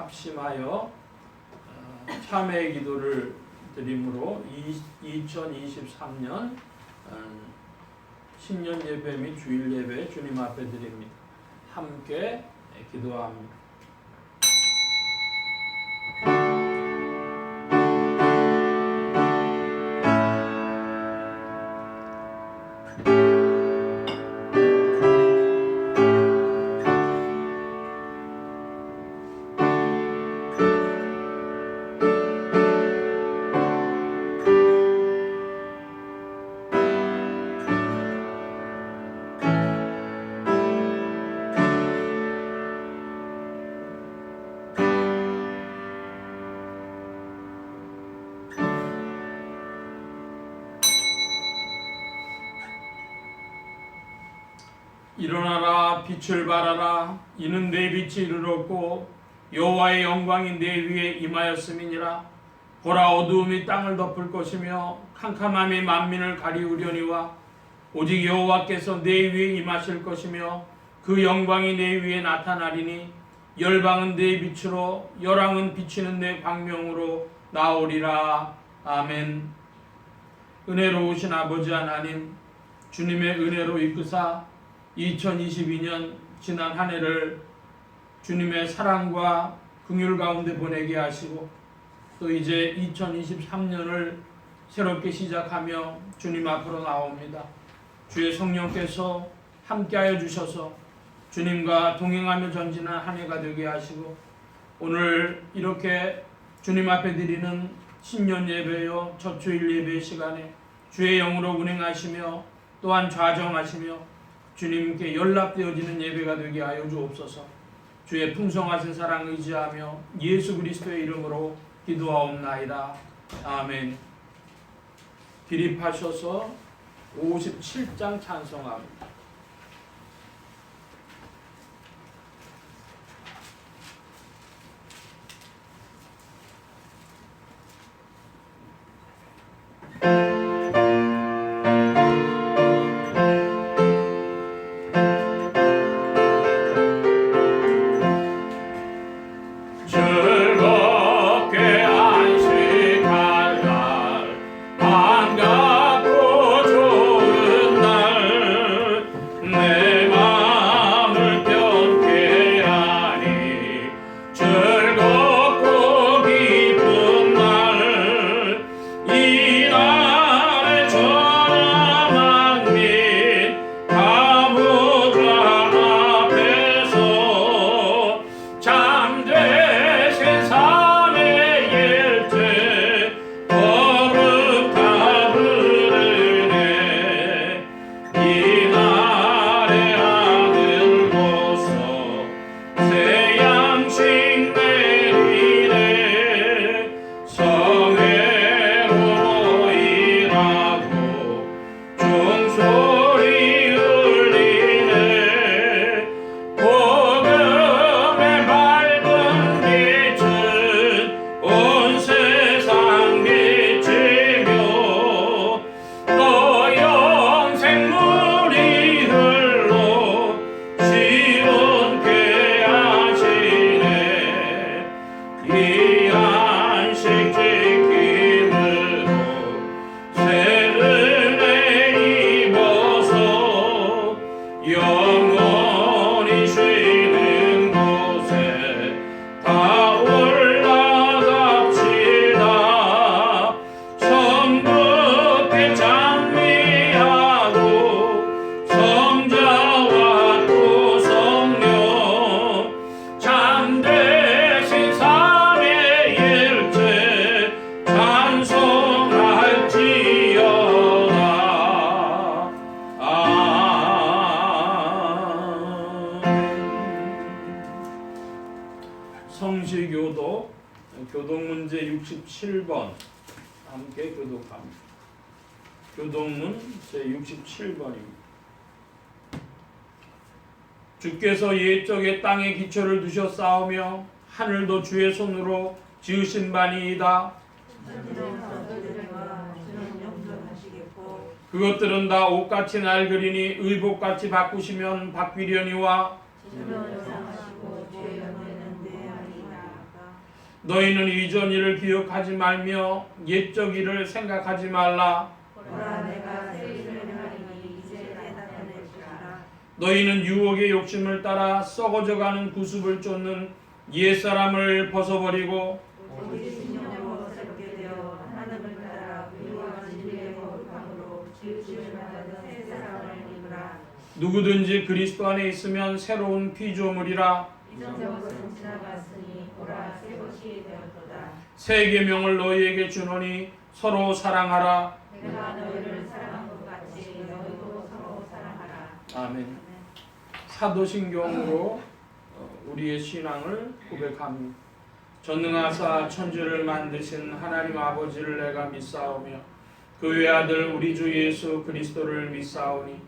합심하여 참회의 기도를 드림으로 2023년 신년 예배 및 주일 예배 주님 앞에 드립니다. 함께 기도합니다. 일어나라 빛을 발하라 이는 내 빛이 이르렀고 여호와의 영광이 내 위에 임하였음이니라. 보라 어두움이 땅을 덮을 것이며 캄캄함이 만민을 가리우려니와 오직 여호와께서 내 위에 임하실 것이며 그 영광이 내 위에 나타나리니 열방은 내 빛으로 열왕은 비치는 내 광명으로 나오리라. 아멘. 은혜로우신 아버지 하나님, 주님의 은혜로 이끄사 2022년 지난 한 해를 주님의 사랑과 긍휼 가운데 보내게 하시고 또 이제 2023년을 새롭게 시작하며 주님 앞으로 나옵니다. 주의 성령께서 함께하여 주셔서 주님과 동행하며 전진한 한 해가 되게 하시고 오늘 이렇게 주님 앞에 드리는 신년 예배요 첫 주일 예배 시간에 주의 영으로 운행하시며 또한 좌정하시며 주님께 연락되어지는 예배가 되게 하여 주옵소서. 주의 풍성하신 사랑 의지하며 예수 그리스도의 이름으로 기도하옵나이다. 아멘. 기립하셔서 57장 찬송합니다. 영원히 쉬는 곳에 다 올라갑시다. 성부께 장미하고 성자와 또 성령 참되신 삼위일체 찬송할지어다. 성시교도 교동문제 67번 함께 교독합니다. 교동문 제 67번입니다. 주께서 옛적에 땅에 기초를 두셨사오며 하늘도 주의 손으로 지으신 바니이다. 그것들은 다 옷같이 낡으리니 의복같이 바꾸시면 바뀌려니와 너희는 이전 일을 기억하지 말며 옛적 일을 생각하지 말라. 너희는 유혹의 욕심을 따라 썩어져가는 구습을 쫓는 옛사람을 벗어버리고 누구든지 그리스도 안에 있으면 새로운 피조물이라. 새 계명을 너희에게 주노니 서로 사랑하라. 내가 너희를 사랑한 것 같이 너희도 서로 사랑하라. 아멘. 사도신경으로 우리의 신앙을 고백합니다. 전능하사 천지를 만드신 하나님 아버지를 내가 믿사오며 그 외아들 우리 주 예수 그리스도를 믿사오니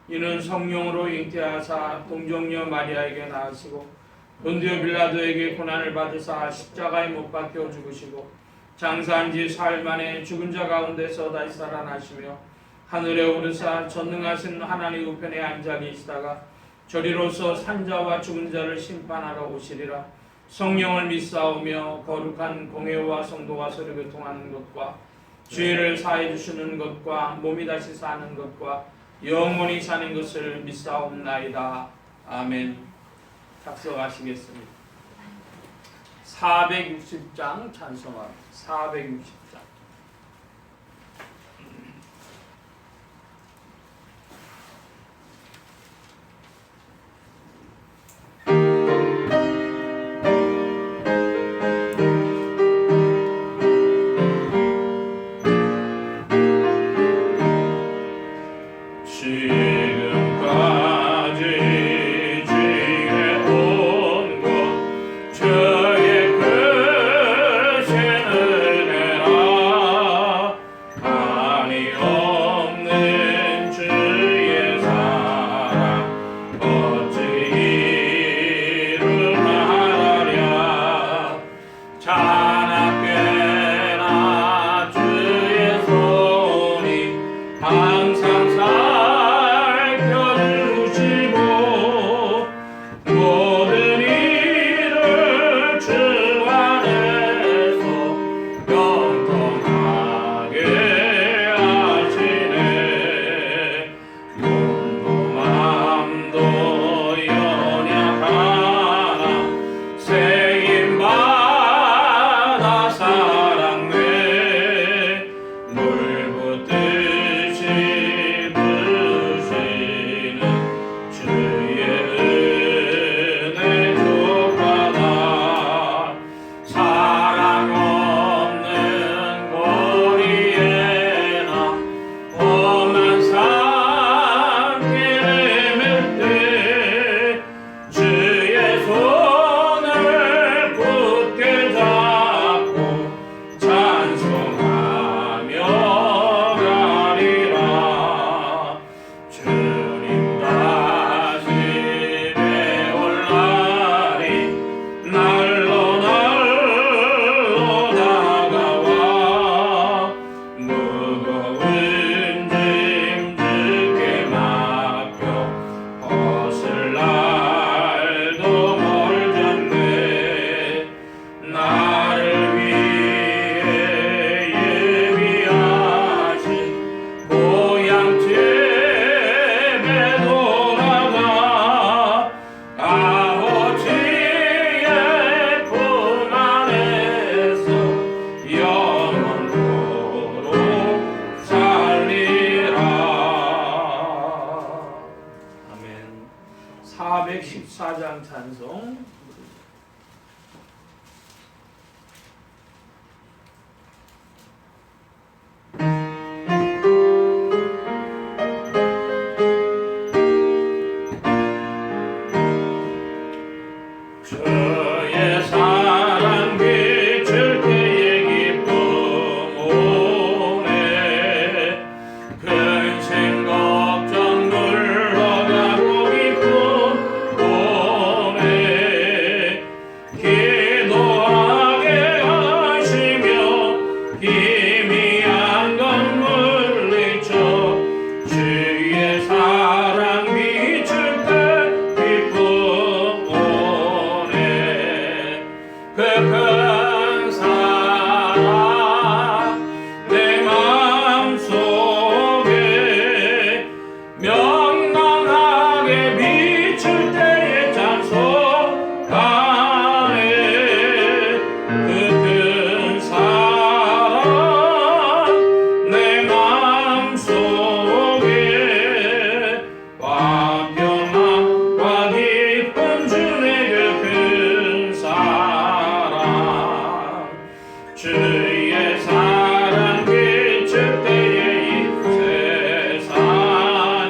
이는 성령으로 잉태하사 동정녀 마리아에게 낳으시고 본디오 빌라도에게 고난을 받으사 십자가에 못 박혀 죽으시고 장사한 지 사흘 만에 죽은 자 가운데서 다시 살아나시며 하늘에 오르사 전능하신 하나님 우편에 앉아 계시다가 저리로서 산자와 죽은 자를 심판하러 오시리라. 성령을 믿사오며 거룩한 공회와 성도가 서로 교통하는 것과 죄를 사해 주시는 것과 몸이 다시 사는 것과 영원히 사는 것을 믿사옵나이다. 아멘. 작성하시겠습니다. 460장 찬송합니다. 460장. 주의 크신 은혜라 414장 찬송. 주의 사랑 비출 때에 기쁨 오네 근심 걱정 물러가고 기쁨 오네 기도하게 하시며 희미한 건 물리쳐 주의 사랑 비출 때 기쁨 오네 그 큰 사랑 내 마음속에 명랑하게 비출 때에 찬송하네 그 큰 사랑 내 마음속에 완전함과 기쁨 주네 그 큰 사랑 주의 사랑 비출 때에 이 세상은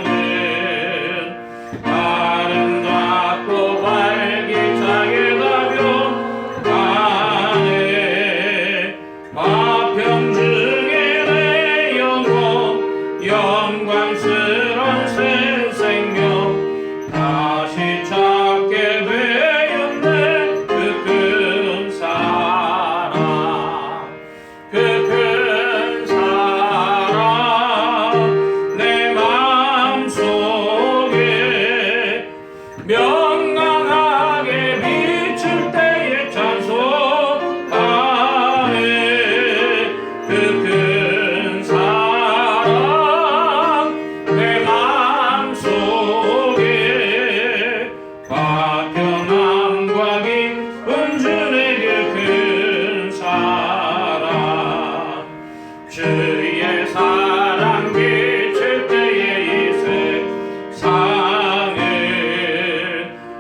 아름답고 활기차게 가벼가네 마평 중에 내 영혼 영광스러운 새 생명 다시 찾게 되었네 그 큰 사랑 그 큰 사랑 내 마음속에 명랑하게 비출 때에 찬송하네 그 큰 사랑 내 마음속에 화평함과 기쁨 주네 그 큰 사랑 주의 사랑 비출 때에 이 세상을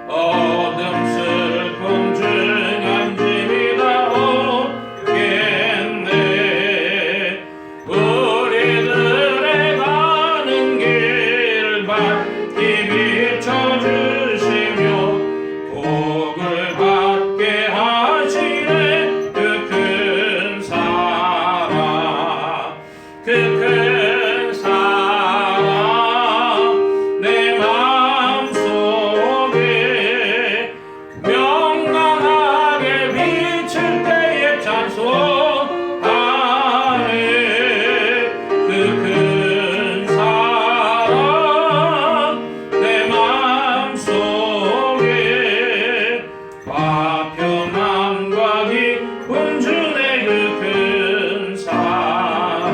어둠 슬픔 중한 짐이 다 오겠네 우리들의 가는 길 밝히 비춰주시며 복을 받게 하시네 그 큰 사랑 그 큰 사랑 내 마음속에 명랑하게 비칠 때에 찬송하네 그 큰 사랑 내 마음속에 화평함과 기쁨 주네 그 큰 사랑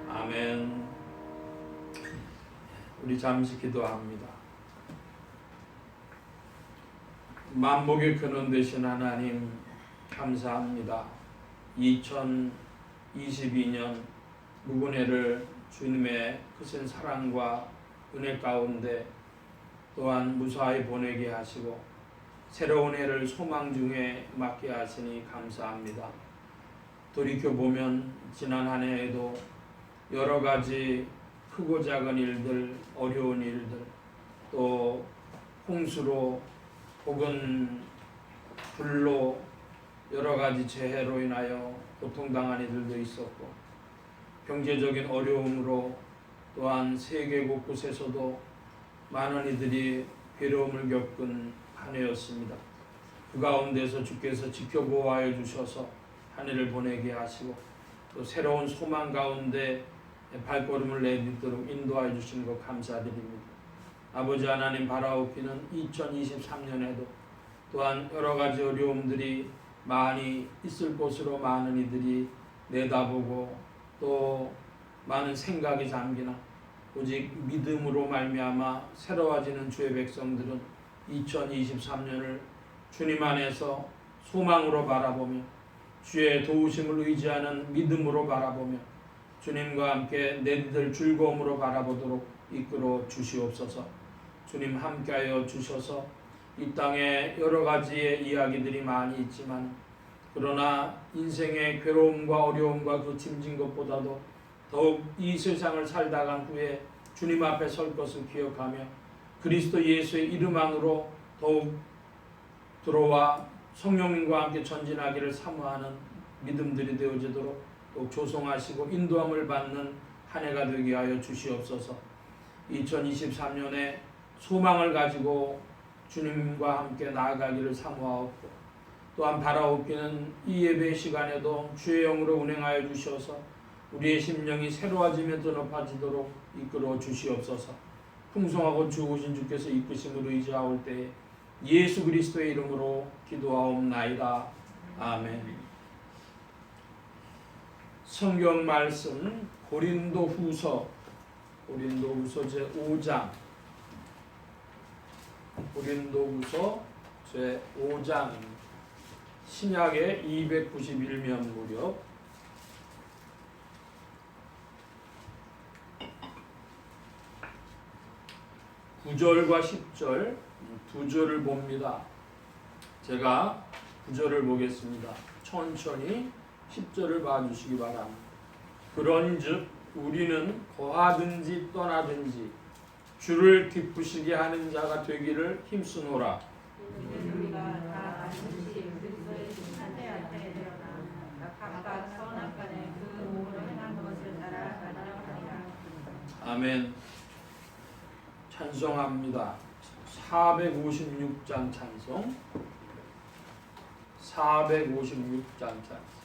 아멘. 우리 잠시 기도합니다. 만복의 근원 되신 하나님 감사합니다. 2022년 무군해를 주님의 크신 사랑과 은혜 가운데 또한 무사히 보내게 하시고 새로운 해를 소망 중에 맞게 하시니 감사합니다. 돌이켜보면 지난 한 해에도 여러 가지 크고 작은 일들, 어려운 일들, 또 홍수로 혹은 불로 여러 가지 재해로 인하여 고통당한 이들도 있었고 경제적인 어려움으로 또한 세계 곳곳에서도 많은 이들이 괴로움을 겪은 한 해였습니다. 그 가운데서 주께서 지켜보호하여 주셔서 한 해를 보내게 하시고 또 새로운 소망 가운데 발걸음을 내딛도록 인도하여 주시는 것 감사드립니다. 아버지 하나님 바라옵기는 2023년에도 또한 여러 가지 어려움들이 많이 있을 것으로 많은 이들이 내다보고 또 많은 생각이 잠기나 오직 믿음으로 말미암아 새로워지는 주의 백성들은 2023년을 주님 안에서 소망으로 바라보며 주의 도우심을 의지하는 믿음으로 바라보며 주님과 함께 내디딜 즐거움으로 바라보도록 이끌어 주시옵소서. 주님 함께하여 주셔서 이 땅에 여러 가지의 이야기들이 많이 있지만 그러나 인생의 괴로움과 어려움과 그 짐진 것보다도 더욱 이 세상을 살다 간 후에 주님 앞에 설 것을 기억하며 그리스도 예수의 이름 안으로 더욱 들어와 성령님과 함께 전진하기를 사모하는 믿음들이 되어지도록 또 조성하시고 인도함을 받는 한 해가 되게 하여 주시옵소서. 2023년에 소망을 가지고 주님과 함께 나아가기를 사모하옵고 또한 바라옵기는 이 예배 시간에도 주의 영으로 운행하여 주셔서 우리의 심령이 새로워지며 더 높아지도록 이끌어 주시옵소서. 풍성하고 좋으신 주께서 이끄심으로 의지하올 때에 예수 그리스도의 이름으로 기도하옵나이다. 아멘. 성경 말씀 고린도후서 제5장 고린도후서 제5장 신약의 291면 무렵 9절과 10절 두 절을 봅니다. 제가 9절을 보겠습니다. 천천히 10절을 봐주시기 바랍니다. 그런즉 우리는 거하든지 떠나든지 주를 기쁘시게 하는 자가 되기를 힘쓰노라. 우리가 다 반드시 그리스도의 한대 앞에 드러나 각각 선악간에 그 몸으로 행한 것을 따라 나아가리라. 아멘. 찬송합니다. 456장 찬송 456장 찬송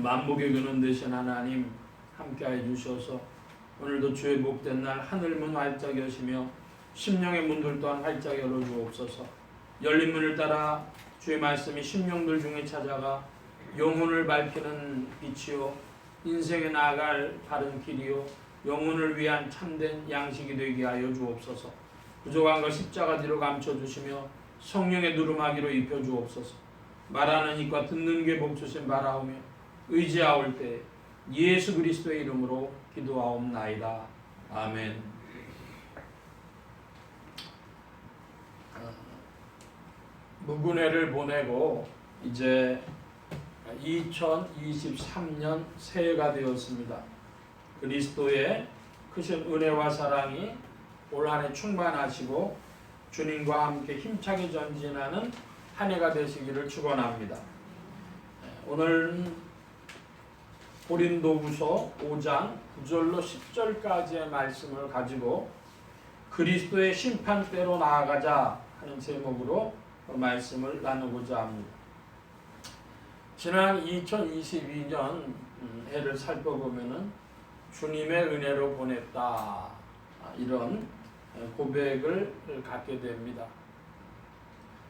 만복의 근원 되신 하나님 함께하여 주셔서 오늘도 주의 복된 날 하늘문 활짝 여시며 심령의 문들 또한 활짝 열어주옵소서. 열린 문을 따라 주의 말씀이 심령들 중에 찾아가 영혼을 밝히는 빛이요 인생에 나아갈 바른 길이요 영혼을 위한 참된 양식이 되게 하여 주옵소서. 부족한 것 십자가 뒤로 감춰주시며 성령의 누름하기로 입혀주옵소서. 말하는 입과 듣는 귀에 복주신 바라오며 의지하올 때 예수 그리스도의 이름으로 기도하옵나이다. 아멘. 무근회를 보내고 이제 2023년 새해가 되었습니다. 그리스도의 크신 은혜와 사랑이 올 한 해 충만하시고 주님과 함께 힘차게 전진하는 한 해가 되시기를 축원합니다. 오늘 고린도후서 5장 9절로 10절까지의 말씀을 가지고 그리스도의 심판대로 나아가자 하는 제목으로 말씀을 나누고자 합니다. 지난 2022년 해를 살펴보면은 주님의 은혜로 보냈다 이런 고백을 갖게 됩니다.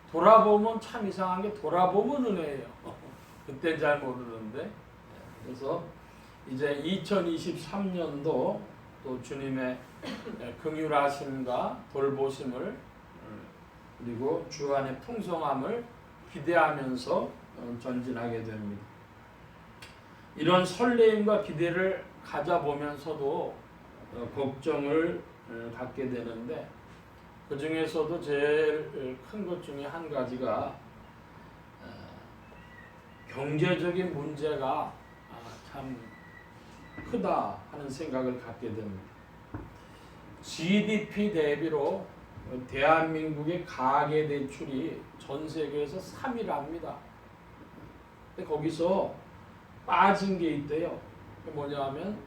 돌아보면 참 이상한 게 돌아보면 은혜예요. 그때 잘 모르는데 그래서 이제 2023년도 또 주님의 긍휼하심과 돌보심을 그리고 주 안의 풍성함을 기대하면서 전진하게 됩니다. 이런 설레임과 기대를 가져보면서도 걱정을 갖게 되는데 그 중에서도 제일 큰 것 중에 한 가지가 경제적인 문제가 참 크다 하는 생각을 갖게 됩니다. GDP 대비로 대한민국의 가계대출이 전 세계에서 3위랍니다. 근데 거기서 빠진 게 있대요. 뭐냐면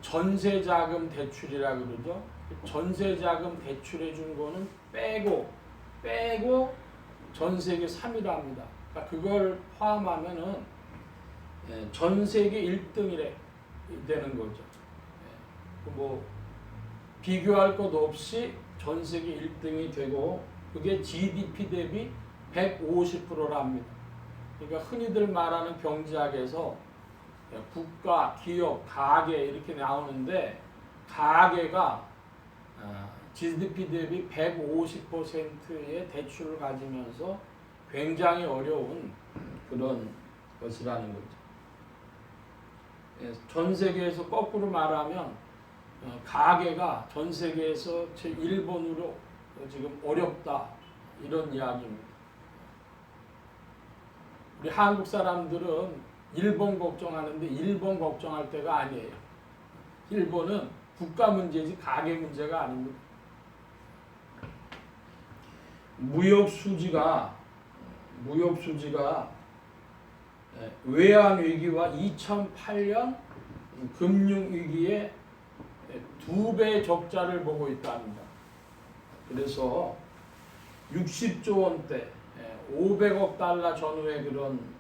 전세자금 대출이라 그러죠. 전세자금 대출해 준 거는 빼고 전 세계 3위랍니다. 그러니까 그걸 포함하면은 전 세계 1등이래 되는 거죠. 뭐 비교할 것 없이 전 세계 1등이 되고 그게 GDP 대비 150%랍니다. 그러니까 흔히들 말하는 경제학에서 국가, 기업, 가계 이렇게 나오는데 가계가 GDP 대비 150%의 대출을 가지면서 굉장히 어려운 그런 것이라는 거죠. 전 세계에서 거꾸로 말하면 가계가 전 세계에서 제1번으로 지금 어렵다 이런 이야기입니다. 우리 한국 사람들은 일본 걱정하는데 일본 걱정할 때가 아니에요. 일본은 국가 문제지 가계 문제가 아닙니다. 무역 수지가 외환 위기와 2008년 금융 위기에 2배의 적자를 보고 있답니다. 그래서 60조 원대 500억 달러 전후의 그런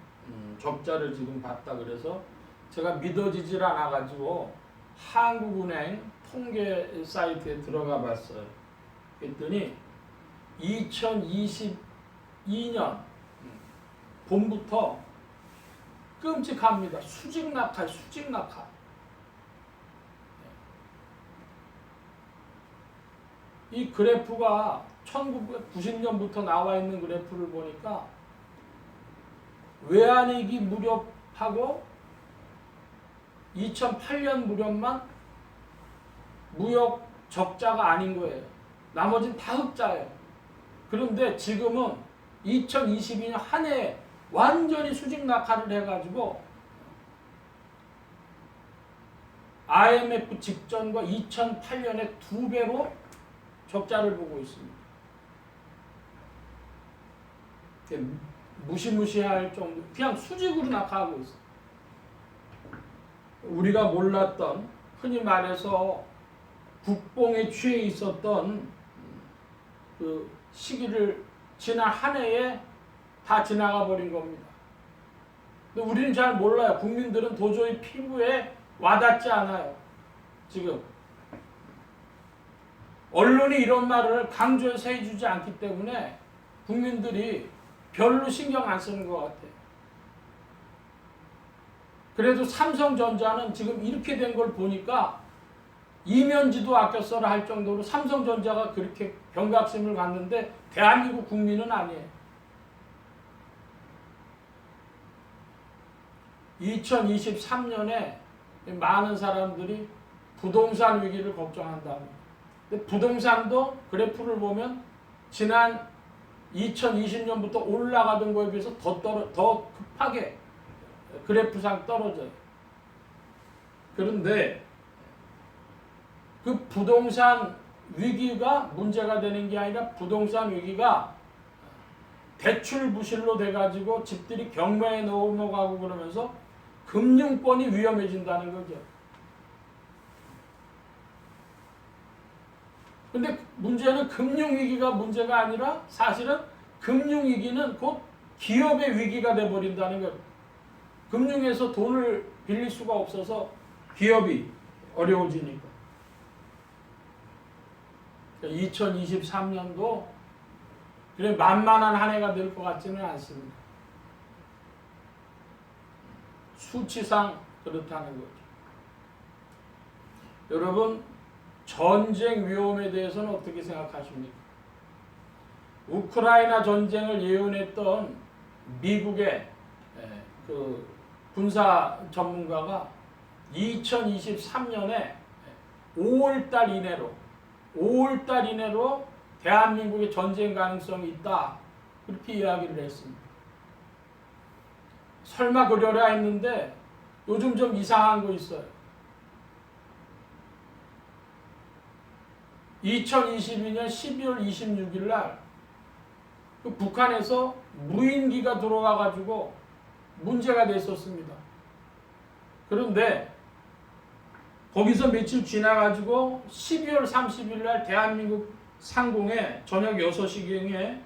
적자를 지금 봤다 그래서 제가 믿어지질 않아 가지고 한국은행 통계 사이트에 들어가 봤어요. 그랬더니 2022년 봄부터 끔찍합니다. 수직 낙하. 이 그래프가 1990년부터 나와 있는 그래프를 보니까 외환위기 무렵하고 2008년 무렵만 무역 적자가 아닌 거예요. 나머지는 다 흑자예요. 그런데 지금은 2022년 한 해에 완전히 수직 낙하를 해가지고 IMF 직전과 2008년에 2배로 적자를 보고 있습니다. 무시무시할 정도, 그냥 수직으로 낙하하고 있어요. 우리가 몰랐던, 흔히 말해서 국뽕에 취해 있었던 그 시기를 지난 한 해에 다 지나가 버린 겁니다. 근데 우리는 잘 몰라요. 국민들은 도저히 피부에 와닿지 않아요. 지금 언론이 이런 말을 강조해서 해주지 않기 때문에 국민들이 별로 신경 안 쓰는 것 같아요. 그래도 삼성전자는 지금 이렇게 된 걸 보니까 이면지도 아껴 써라 할 정도로 삼성전자가 그렇게 경각심을 갖는데 대한민국 국민은 아니에요. 2023년에 많은 사람들이 부동산 위기를 걱정한다. 근데 부동산도 그래프를 보면 지난 2020년부터 올라가던 거에 비해서 더 급하게 그래프상 떨어져요. 그런데 그 부동산 위기가 문제가 되는 게 아니라 부동산 위기가 대출 부실로 돼가지고 집들이 경매에 넘어가고 그러면서 금융권이 위험해진다는 거죠. 근데 문제는 금융위기가 문제가 아니라 사실은 금융위기는 곧 기업의 위기가 돼버린다는 거예요. 금융에서 돈을 빌릴 수가 없어서 기업이 어려워지니까. 2023년도 그래 만만한 한 해가 될 것 같지는 않습니다. 수치상 그렇다는 거죠. 여러분, 전쟁 위험에 대해서는 어떻게 생각하십니까? 우크라이나 전쟁을 예언했던 미국의 그 군사 전문가가 2023년에 5월달 이내로 대한민국의 전쟁 가능성이 있다. 그렇게 이야기를 했습니다. 설마 그러려 했는데 요즘 좀 이상한 거 있어요. 2022년 12월 26일 날 그 북한에서 무인기가 들어와 가지고 문제가 됐었습니다. 그런데 거기서 며칠 지나가지고 12월 30일 날 대한민국 상공에 저녁 6시경에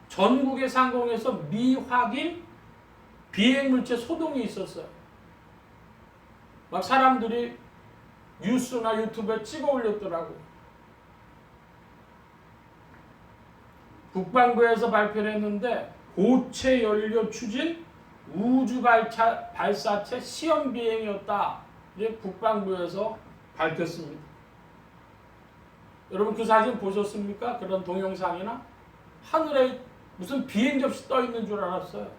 전국의 상공에서 미확인 비행물체 소동이 있었어요. 막 사람들이 뉴스나 유튜브에 찍어 올렸더라고요. 국방부에서 발표를 했는데 고체 연료 추진 우주 발사체 시험 비행이었다. 이제 국방부에서 밝혔습니다. 여러분 그 사진 보셨습니까? 그런 동영상이나? 하늘에 무슨 비행 접시 떠 있는 줄 알았어요.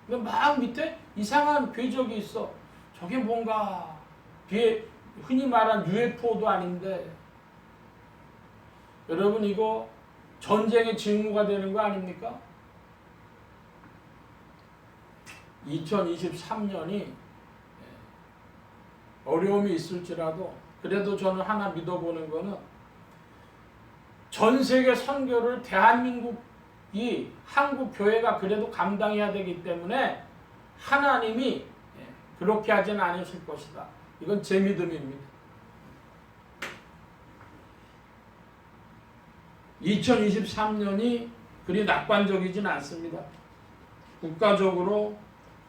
근데 막 밑에 이상한 궤적이 있어. 저게 뭔가 흔히 말한 UFO도 아닌데 여러분 이거 전쟁의 징후가 되는 거 아닙니까? 2023년이 어려움이 있을지라도 그래도 저는 하나 믿어보는 거는 전 세계 선교를 대한민국이 한국 교회가 그래도 감당해야 되기 때문에 하나님이 그렇게 하지는 않으실 것이다. 이건 제 믿음입니다. 2023년이 그리 낙관적이진 않습니다. 국가적으로,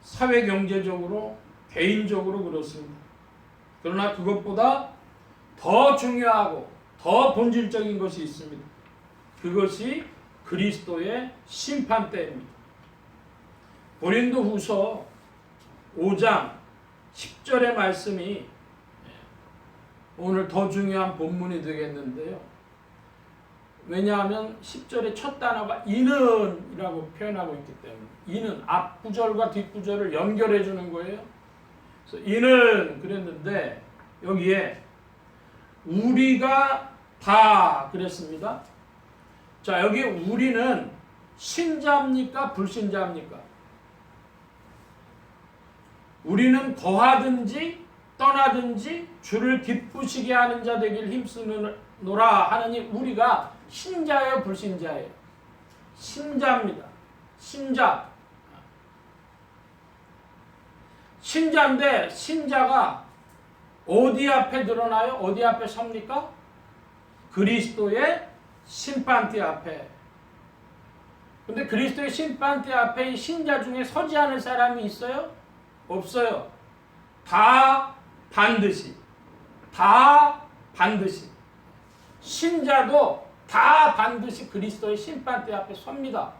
사회경제적으로, 개인적으로 그렇습니다. 그러나 그것보다 더 중요하고 더 본질적인 것이 있습니다. 그것이 그리스도의 심판 때입니다. 고린도후서 5장 10절의 말씀이 오늘 더 중요한 본문이 되겠는데요. 왜냐하면 10절의 첫 단어가 이는 이라고 표현하고 있기 때문에 이는 앞구절과 뒷구절을 연결해 주는 거예요. 그래서 이는 그랬는데 여기에 우리가 다 그랬습니다. 자, 여기 우리는 신자입니까? 불신자입니까? 우리는 거하든지 떠나든지 주를 기쁘시게 하는 자 되길 힘쓰노라 하느니 우리가 신자예요, 불신자예요? 신자입니다. 신자. 신자인데 신자가 어디 앞에 드러나요? 어디 앞에 섭니까? 그리스도의 심판대 앞에. 근데 그리스도의 심판대 앞에 신자 중에 서지 않을 사람이 있어요? 없어요. 다 반드시 신자도 다 반드시 그리스도의 심판대 앞에 섭니다.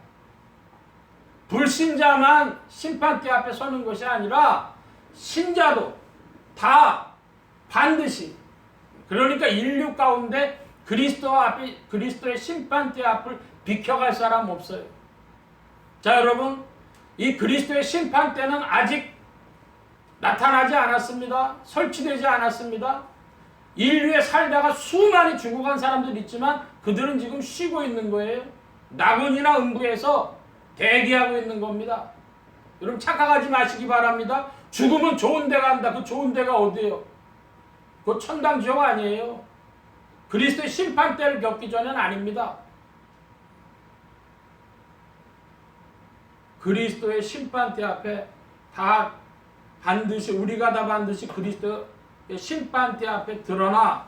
불신자만 심판대 앞에 서는 것이 아니라 신자도 다 반드시 그러니까 인류 가운데 그리스도의 심판대 앞을 비켜갈 사람 없어요. 자, 여러분, 이 그리스도의 심판대는 아직 나타나지 않았습니다. 설치되지 않았습니다. 인류에 살다가 수많이 죽어간 사람들 있지만 그들은 지금 쉬고 있는 거예요. 낙원이나 음부에서 대기하고 있는 겁니다. 여러분, 착각하지 마시기 바랍니다. 죽으면 좋은 데 간다. 그 좋은 데가 어디예요? 그거 천당 지옥 아니에요. 그리스도의 심판대를 겪기 전에는 아닙니다. 그리스도의 심판대 앞에 우리가 다 반드시 그리스도의 심판대 앞에 드러나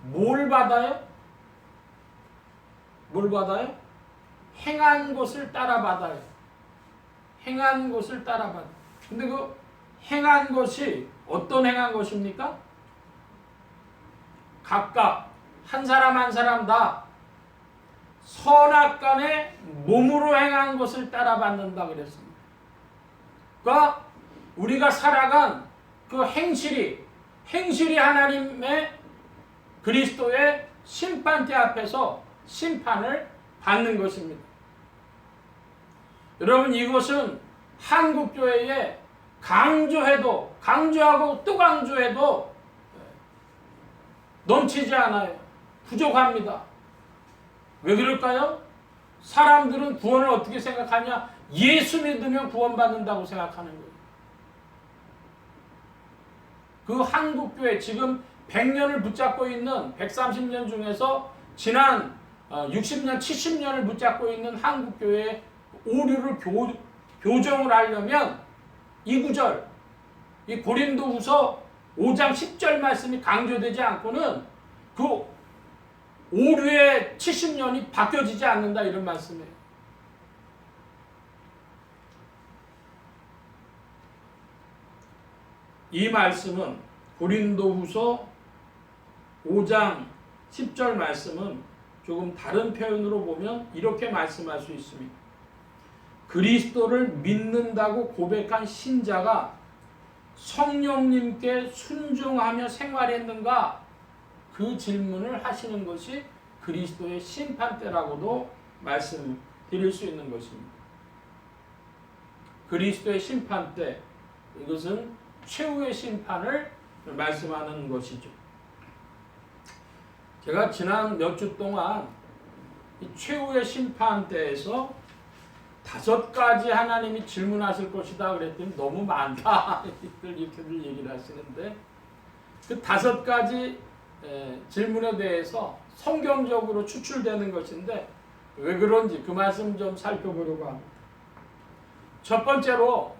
뭘 받아요? 뭘 받아요? 행한 것을 따라 받아요. 행한 것을 따라 받아요. 근데 그 행한 것이 어떤 행한 것입니까? 각각 한 사람 한 사람 다 선악간에 몸으로 행한 것을 따라받는다 그랬습니다. 그러니까 우리가 살아간 그 행실이 하나님의 그리스도의 심판대 앞에서 심판을 받는 것입니다. 여러분, 이것은 한국교회에 강조하고 또 강조해도 넘치지 않아요. 부족합니다. 왜 그럴까요? 사람들은 구원을 어떻게 생각하냐? 예수 믿으면 구원받는다고 생각하는 거예요. 그 한국교회 지금 100년을 붙잡고 있는 130년 중에서 지난 60년, 70년을 붙잡고 있는 한국교회의 오류를 교정을 하려면 이 구절, 이 고린도후서 5장 10절 말씀이 강조되지 않고는 그 오류의 70년이 바뀌어지지 않는다, 이런 말씀이에요. 이 말씀은 고린도후서 5장 10절 말씀은 조금 다른 표현으로 보면 이렇게 말씀할 수 있습니다. 그리스도를 믿는다고 고백한 신자가 성령님께 순종하며 생활했는가? 그 질문을 하시는 것이 그리스도의 심판대라고도 말씀드릴 수 있는 것입니다. 그리스도의 심판대, 이것은 최후의 심판을 말씀하는 것이죠. 제가 지난 몇 주 동안 이 최후의 심판대에서 5가지 하나님이 질문하실 것이다 그랬더니 너무 많다 이렇게들 얘기를 하시는데, 그 5가지 질문에 대해서 성경적으로 추출되는 것인데 왜 그런지 그 말씀 좀 살펴보려고 합니다. 첫 번째로,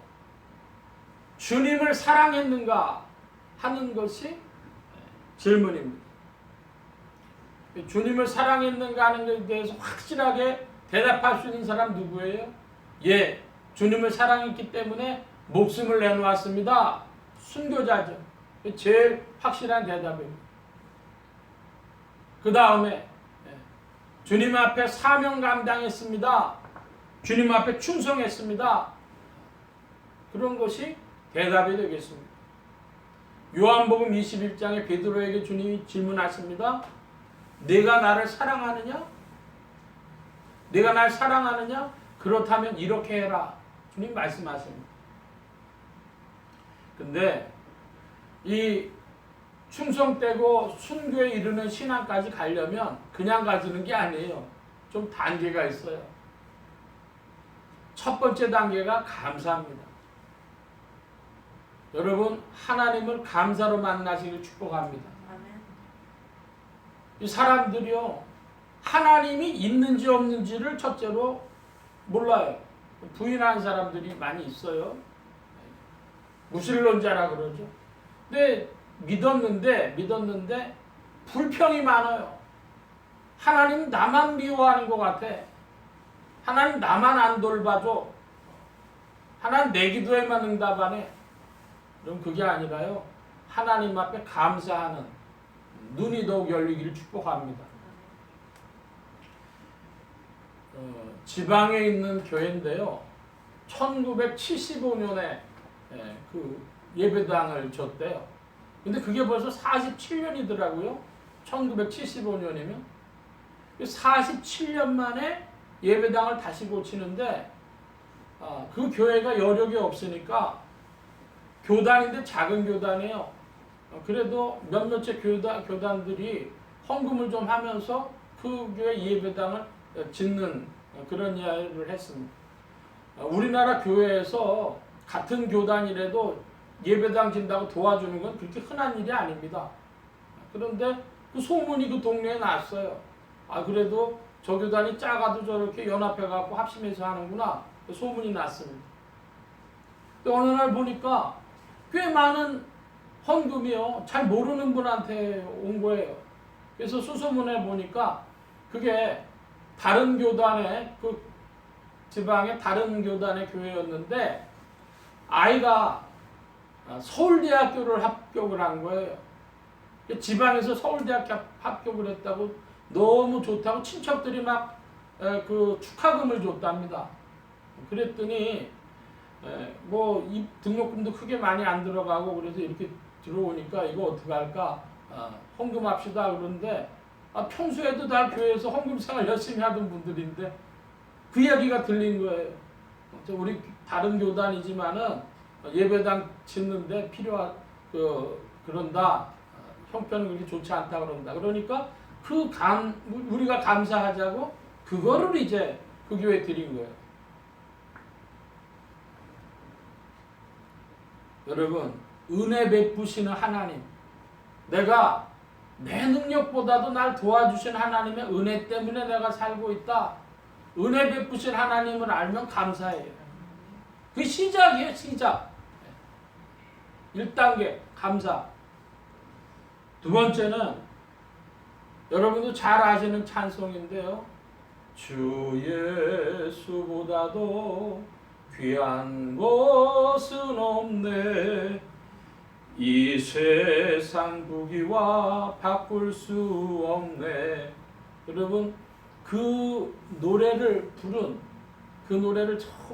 주님을 사랑했는가 하는 것이 질문입니다. 주님을 사랑했는가 하는 것에 대해서 확실하게 대답할 수 있는 사람 누구예요? 예, 주님을 사랑했기 때문에 목숨을 내놓았습니다. 순교자죠. 제일 확실한 대답입니다. 그 다음에 주님 앞에 사명 감당했습니다. 주님 앞에 충성했습니다. 그런 것이 대답이 되겠습니다. 요한복음 21장에 베드로에게 주님이 질문하십니다. 내가 나를 사랑하느냐? 내가 날 사랑하느냐? 그렇다면 이렇게 해라. 주님 말씀하십니다. 근데 이 충성되고 순교에 이르는 신앙까지 가려면 그냥 가지는 게 아니에요. 좀 단계가 있어요. 첫 번째 단계가 감사합니다. 여러분, 하나님을 감사로 만나시길 축복합니다. 이 사람들이요, 하나님이 있는지 없는지를 첫째로 몰라요. 부인하는 사람들이 많이 있어요. 무신론자라 그러죠. 근데 믿었는데 불평이 많아요. 하나님 나만 미워하는 것 같아. 하나님 나만 안 돌봐줘. 하나님 내 기도에만 응답하네. 그럼 그게 아니라요, 하나님 앞에 감사하는 눈이 더욱 열리기를 축복합니다. 지방에 있는 교회인데요, 1975년에 그 예배당을 줬대요. 근데 그게 벌써 47년이더라고요. 1975년이면. 47년 만에 예배당을 다시 고치는데 그 교회가 여력이 없으니까 교단인데 작은 교단이에요. 그래도 몇몇의 교단들이 헌금을 좀 하면서 그 교회 예배당을 짓는 그런 이야기를 했습니다. 우리나라 교회에서 같은 교단이라도 예배당 짓는다고 도와주는 건 그렇게 흔한 일이 아닙니다. 그런데 그 소문이 그 동네에 났어요. 그래도 저 교단이 작아도 저렇게 연합해갖고 합심해서 하는구나. 그 소문이 났습니다. 어느 날 보니까 꽤 많은 헌금이요. 잘 모르는 분한테 온 거예요. 그래서 수소문에 보니까 그게 다른 교단의 그 지방의 다른 교단의 교회였는데 아이가 서울대학교를 합격을 한 거예요. 지방에서 서울대학교 합격을 했다고 너무 좋다고 친척들이 막 그 축하금을 줬답니다. 그랬더니 뭐 이 등록금도 크게 많이 안 들어가고 그래서 이렇게 들어오니까 이거 어떻게 할까? 헌금합시다 그러는데 평소에도 다 교회에서 헌금 생활 열심히 하던 분들인데 그 이야기가 들린 거예요. 우리 다른 교단이지만은 예배당 짓는데 그런다. 형편은 그렇게 좋지 않다 그런다. 그러니까 우리가 감사하자고 그거를 이제 그 교회에 드린 거예요. 여러분, 은혜 베푸시는 하나님, 내가 내 능력보다도 날 도와주신 하나님의 은혜 때문에 내가 살고 있다. 은혜 베푸신 하나님을 알면 감사해요. 그 시작이에요, 시작. 1단계, 감사. 두 번째는 여러분도 잘 아시는 찬송인데요. 주 예수보다도 귀한 것은 없네. 이 세상 부귀와 바꿀 수 없네. 여러분 그 노래를 처음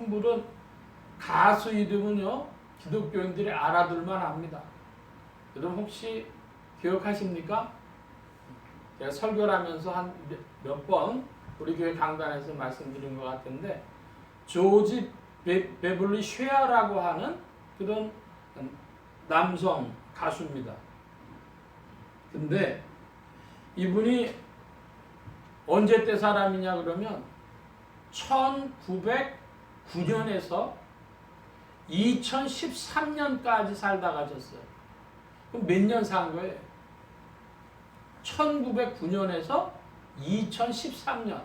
부른 가수 이름은요 기독교인들이 알아둘만 합니다. 여러분 혹시 기억하십니까? 제가 설교를 하면서 한 몇 번 우리 교회 강단에서 말씀드린 것 같은데 조지 베블리 쉐어라고 하는 그런 남성 가수입니다. 근데 이분이 언제 때 사람이냐 그러면 1909년에서 2013년까지 살다 가셨어요. 그럼 몇 년 산 거예요? 1909년에서 2013년.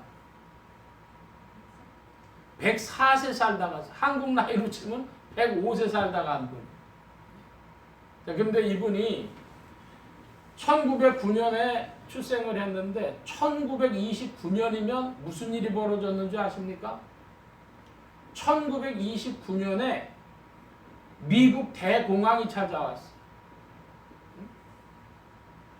104세 살다 가서 한국 나이로 치면 105세 살다 간 분. 그런데 이분이 1909년에 출생을 했는데 1929년이면 무슨 일이 벌어졌는지 아십니까? 1929년에 미국 대공황이 찾아왔어요.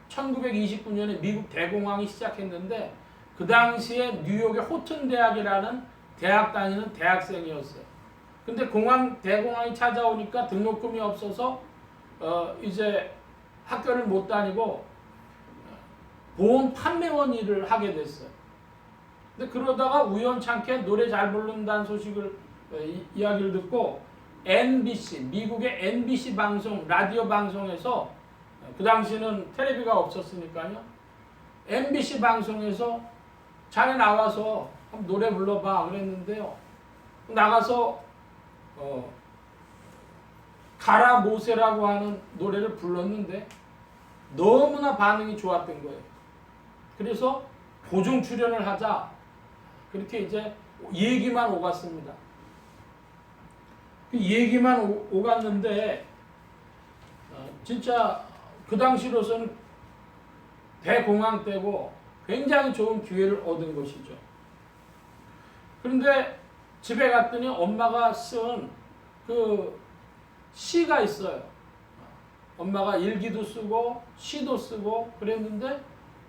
1929년에 미국 대공황이 시작했는데 그 당시에 뉴욕의 호튼 대학이라는 대학 다니는 대학생이었어요. 근데 대공황이 찾아오니까 등록금이 없어서 이제 학교를 못 다니고 보험 판매원 일을 하게 됐어요. 근데 그러다가 우연찮게 노래 잘 부른다는 소식을 이야기를 듣고 NBC, 미국의 NBC 방송, 라디오 방송에서 그 당시는 텔레비가 없었으니까요. MBC 방송에서 자네 나와서 한번 노래 불러봐 그랬는데요. 나가서 가라 모세라고 하는 노래를 불렀는데 너무나 반응이 좋았던 거예요. 그래서 고정 출연을 하자 그렇게 이제 얘기만 오갔습니다. 그 얘기만 오갔는데 진짜 그 당시로서는 대공황 때고 굉장히 좋은 기회를 얻은 것이죠. 그런데 집에 갔더니 엄마가 쓴 그 시가 있어요. 엄마가 일기도 쓰고 시도 쓰고 그랬는데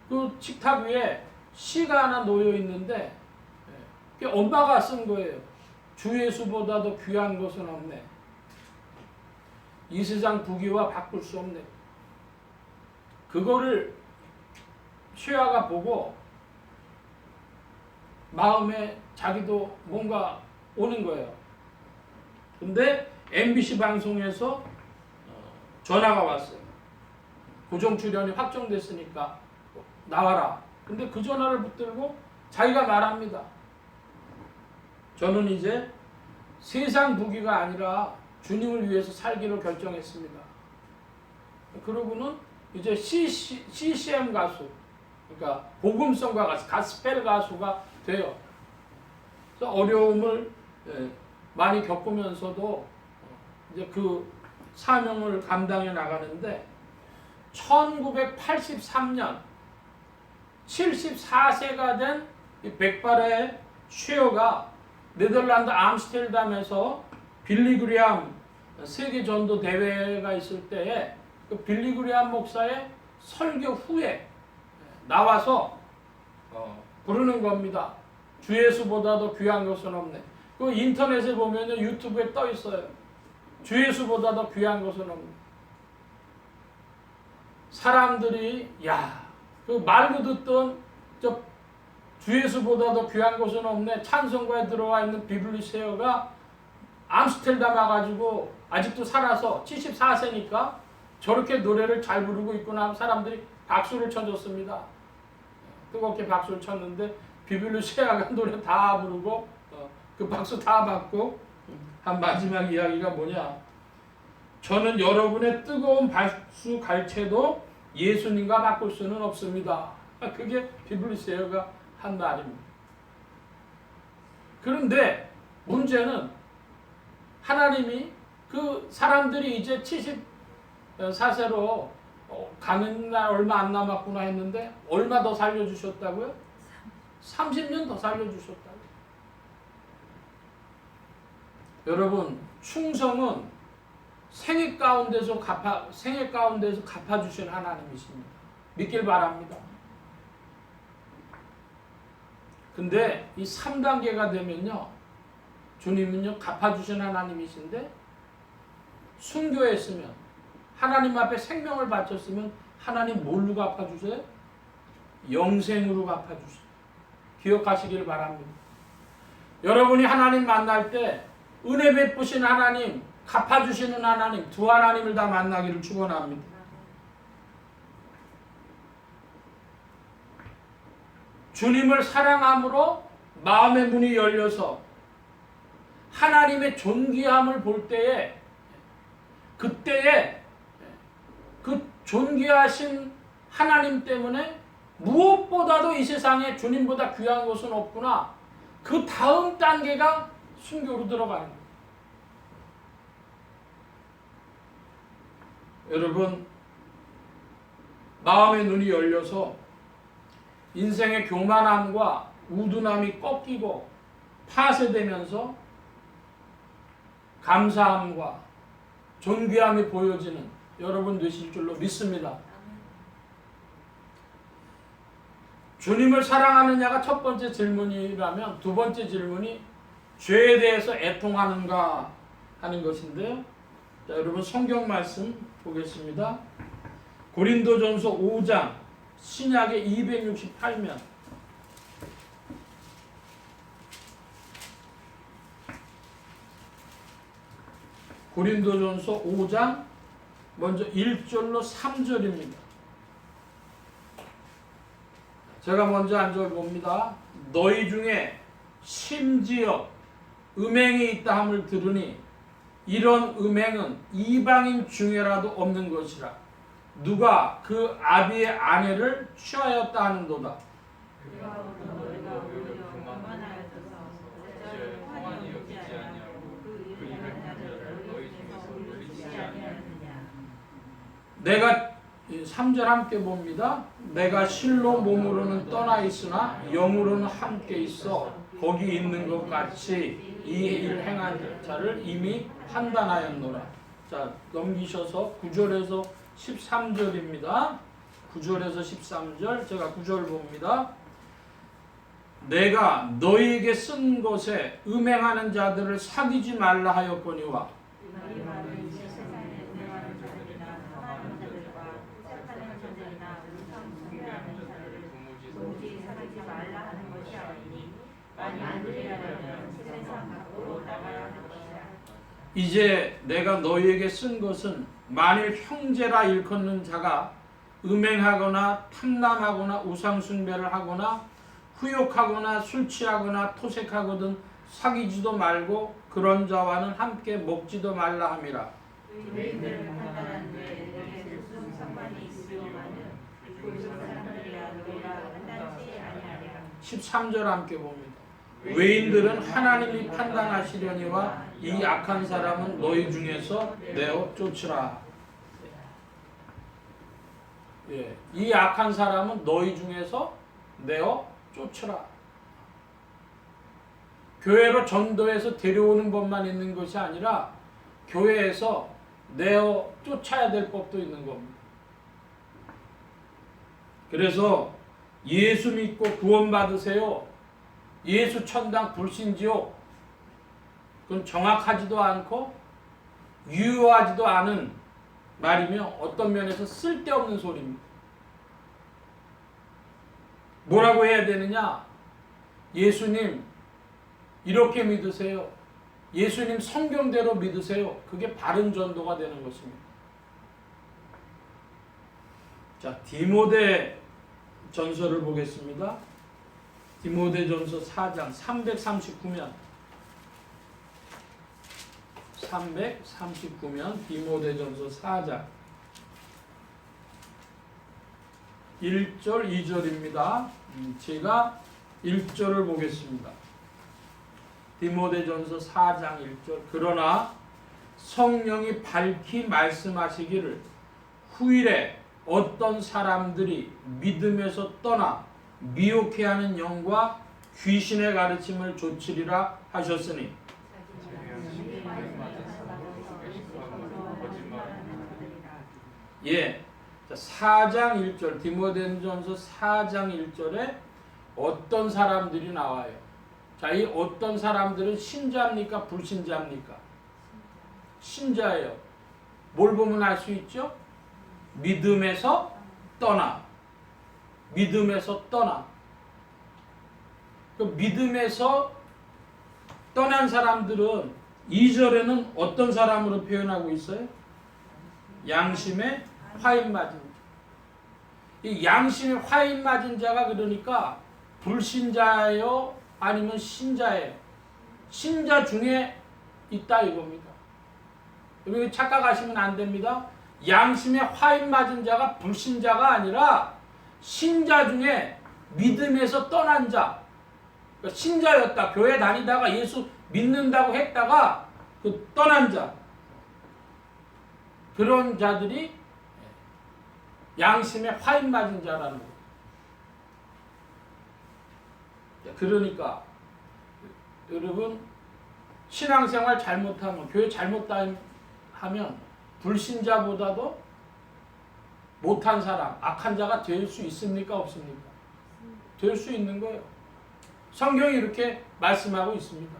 그 식탁 위에 시가 하나 놓여 있는데 그게 엄마가 쓴 거예요. 주 예수보다도 귀한 것은 없네. 이 세상 부귀와 바꿀 수 없네. 그거를 쉐아가 보고 마음에 자기도 뭔가 오는 거예요. 근데 MBC 방송에서 전화가 왔어요. 고정 출연이 확정됐으니까 나와라. 근데 그 전화를 붙들고 자기가 말합니다. 저는 이제 세상 부귀가 아니라 주님을 위해서 살기로 결정했습니다. 그러고는 이제 CCM 가수, 그러니까 복음성가 가수, 가스펠 가수가 돼요. 그래서 어려움을 많이 겪으면서도 이제 그 사명을 감당해 나가는데 1983년 74세가 된 백발의 쉐어가 네덜란드 암스테르담에서 빌리 그리암 세계 전도 대회가 있을 때에 그 빌리 그리암 목사의 설교 후에 나와서 부르는 겁니다. 주 예수보다도 귀한 것은 없네. 그 인터넷에 보면 유튜브에 떠 있어요. 주 예수보다 더 귀한 것은 없네. 사람들이 그 말로 듣던 주 예수보다 더 귀한 것은 없네 찬송가에 들어와 있는 비블리 쉐어가 암스테르담 와가지고 아직도 살아서 74세니까 저렇게 노래를 잘 부르고 있구나. 사람들이 박수를 쳐줬습니다. 뜨겁게 박수를 쳤는데 비블리 쉐어가 노래 다 부르고 그 박수 다 받고 한 마지막 이야기가 뭐냐. 저는 여러분의 뜨거운 박수 갈채도 예수님과 바꿀 수는 없습니다. 그게 비블리 쉐어가 한 말입니다. 그런데 문제는 하나님이 그 사람들이 이제 74세로 가는 날 얼마 안 남았구나 했는데 얼마 더 살려주셨다고요? 30년 더 살려주셨다고요. 여러분, 충성은 생애 가운데서 갚아주신 하나님이십니다. 믿길 바랍니다. 근데 이 3단계가 되면요, 주님은요 갚아주신 하나님이신데 순교했으면 하나님 앞에 생명을 바쳤으면 하나님 뭘로 갚아주세요? 영생으로 갚아주세요. 기억하시길 바랍니다. 여러분이 하나님 만날 때 은혜 베푸신 하나님, 갚아주시는 하나님, 두 하나님을 다 만나기를 축원합니다. 주님을 사랑함으로 마음의 문이 열려서 하나님의 존귀함을 볼 때에 그때에 그 존귀하신 하나님 때문에 무엇보다도 이 세상에 주님보다 귀한 것은 없구나. 그 다음 단계가 순교로 들어가는 거예요. 여러분, 마음의 눈이 열려서 인생의 교만함과 우둔함이 꺾이고 파쇄되면서 감사함과 존귀함이 보여지는 여러분 되실 줄로 믿습니다. 주님을 사랑하느냐가 첫 번째 질문이라면 두 번째 질문이 죄에 대해서 애통하는가 하는 것인데요. 자, 여러분 성경 말씀 보겠습니다. 고린도전서 5장 신약의 268면 고린도전서 5장 먼저 1절로 3절입니다. 제가 먼저 한 절 봅니다. 너희 중에 심지어 음행이 있다 함을 들으니 이런 음행은 이방인 중에라도 없는 것이라. 누가 그 아비의 아내를 취하였다 하는도다. 내가 3절 함께 봅니다. 내가 실로 몸으로는 떠나 있으나 영으로는 함께 있어 거기 있는 것 같이 이 일 행한 자를 이미 판단하였노라. 자, 넘기셔서 9절에서 13절입니다. 9절에서 13절 제가 9절 봅니다. 내가 너희에게 쓴 것에 음행하는 자들을 사귀지 말라 하였거니와 보지 말라 하는 것이 아니니 만일 그리하면 세상 밖으로 나가야 하는 것이라. 이제 내가 너희에게 쓴 것은 만일 형제라 일컫는 자가 음행하거나 탐남하거나 우상숭배를 하거나 후욕하거나 술 취하거나 토색하거든 사귀지도 말고 그런 자와는 함께 먹지도 말라 함이라. 의인들을 판단하는 데 내게 무슨 상관이 있으려마는 그 사람들이야 너희가 판단치 아니하리라. 13절 함께 봅니다. 외인들은 하나님이 판단하시려니와 이 악한 사람은 너희 중에서 내어 쫓으라. 예, 이 악한 사람은 너희 중에서 내어 쫓으라. 교회로 전도해서 데려오는 법만 있는 것이 아니라 교회에서 내어 쫓아야 될 법도 있는 겁니다. 그래서 예수 믿고 구원받으세요. 예수 천당 불신지요. 그건 정확하지도 않고 유효하지도 않은 말이며 어떤 면에서 쓸데없는 소리입니다. 뭐라고 해야 되느냐? 예수님 이렇게 믿으세요. 예수님 성경대로 믿으세요. 그게 바른 전도가 되는 것입니다. 자, 디모데 전서를 보겠습니다. 디모데 전서 4장 339면 디모데 전서 4장 1절 2절입니다. 제가 1절을 보겠습니다. 디모데 전서 4장 1절 그러나 성령이 밝히 말씀하시기를 후일에 어떤 사람들이 믿음에서 떠나 미혹해하는 영과 귀신의 가르침을 좇으리라 하셨으니 예, 4장 1절 디모데전서 4장 1절에 어떤 사람들이 나와요. 자, 이 어떤 사람들은 신자입니까? 불신자입니까? 신자예요. 뭘 보면 알 수 있죠? 믿음에서 떠나. 믿음에서 떠나. 그 믿음에서 떠난 사람들은 2절에는 어떤 사람으로 표현하고 있어요? 양심에 화인 맞은 자. 이 양심에 화인 맞은 자가 그러니까 불신자예요? 아니면 신자예요? 신자 중에 있다 이겁니다. 여러분 착각하시면 안 됩니다. 양심에 화인 맞은 자가 불신자가 아니라 신자 중에 믿음에서 떠난 자. 그러니까 신자였다. 교회 다니다가 예수 믿는다고 했다가 그 떠난 자. 그런 자들이 양심에 화인 맞은 자라는 거예요. 그러니까 여러분 신앙생활 잘못하면 교회 잘못하면 불신자보다도 못한 사람, 악한 자가 될 수 있습니까? 없습니까? 될 수 있는 거예요. 성경이 이렇게 말씀하고 있습니다.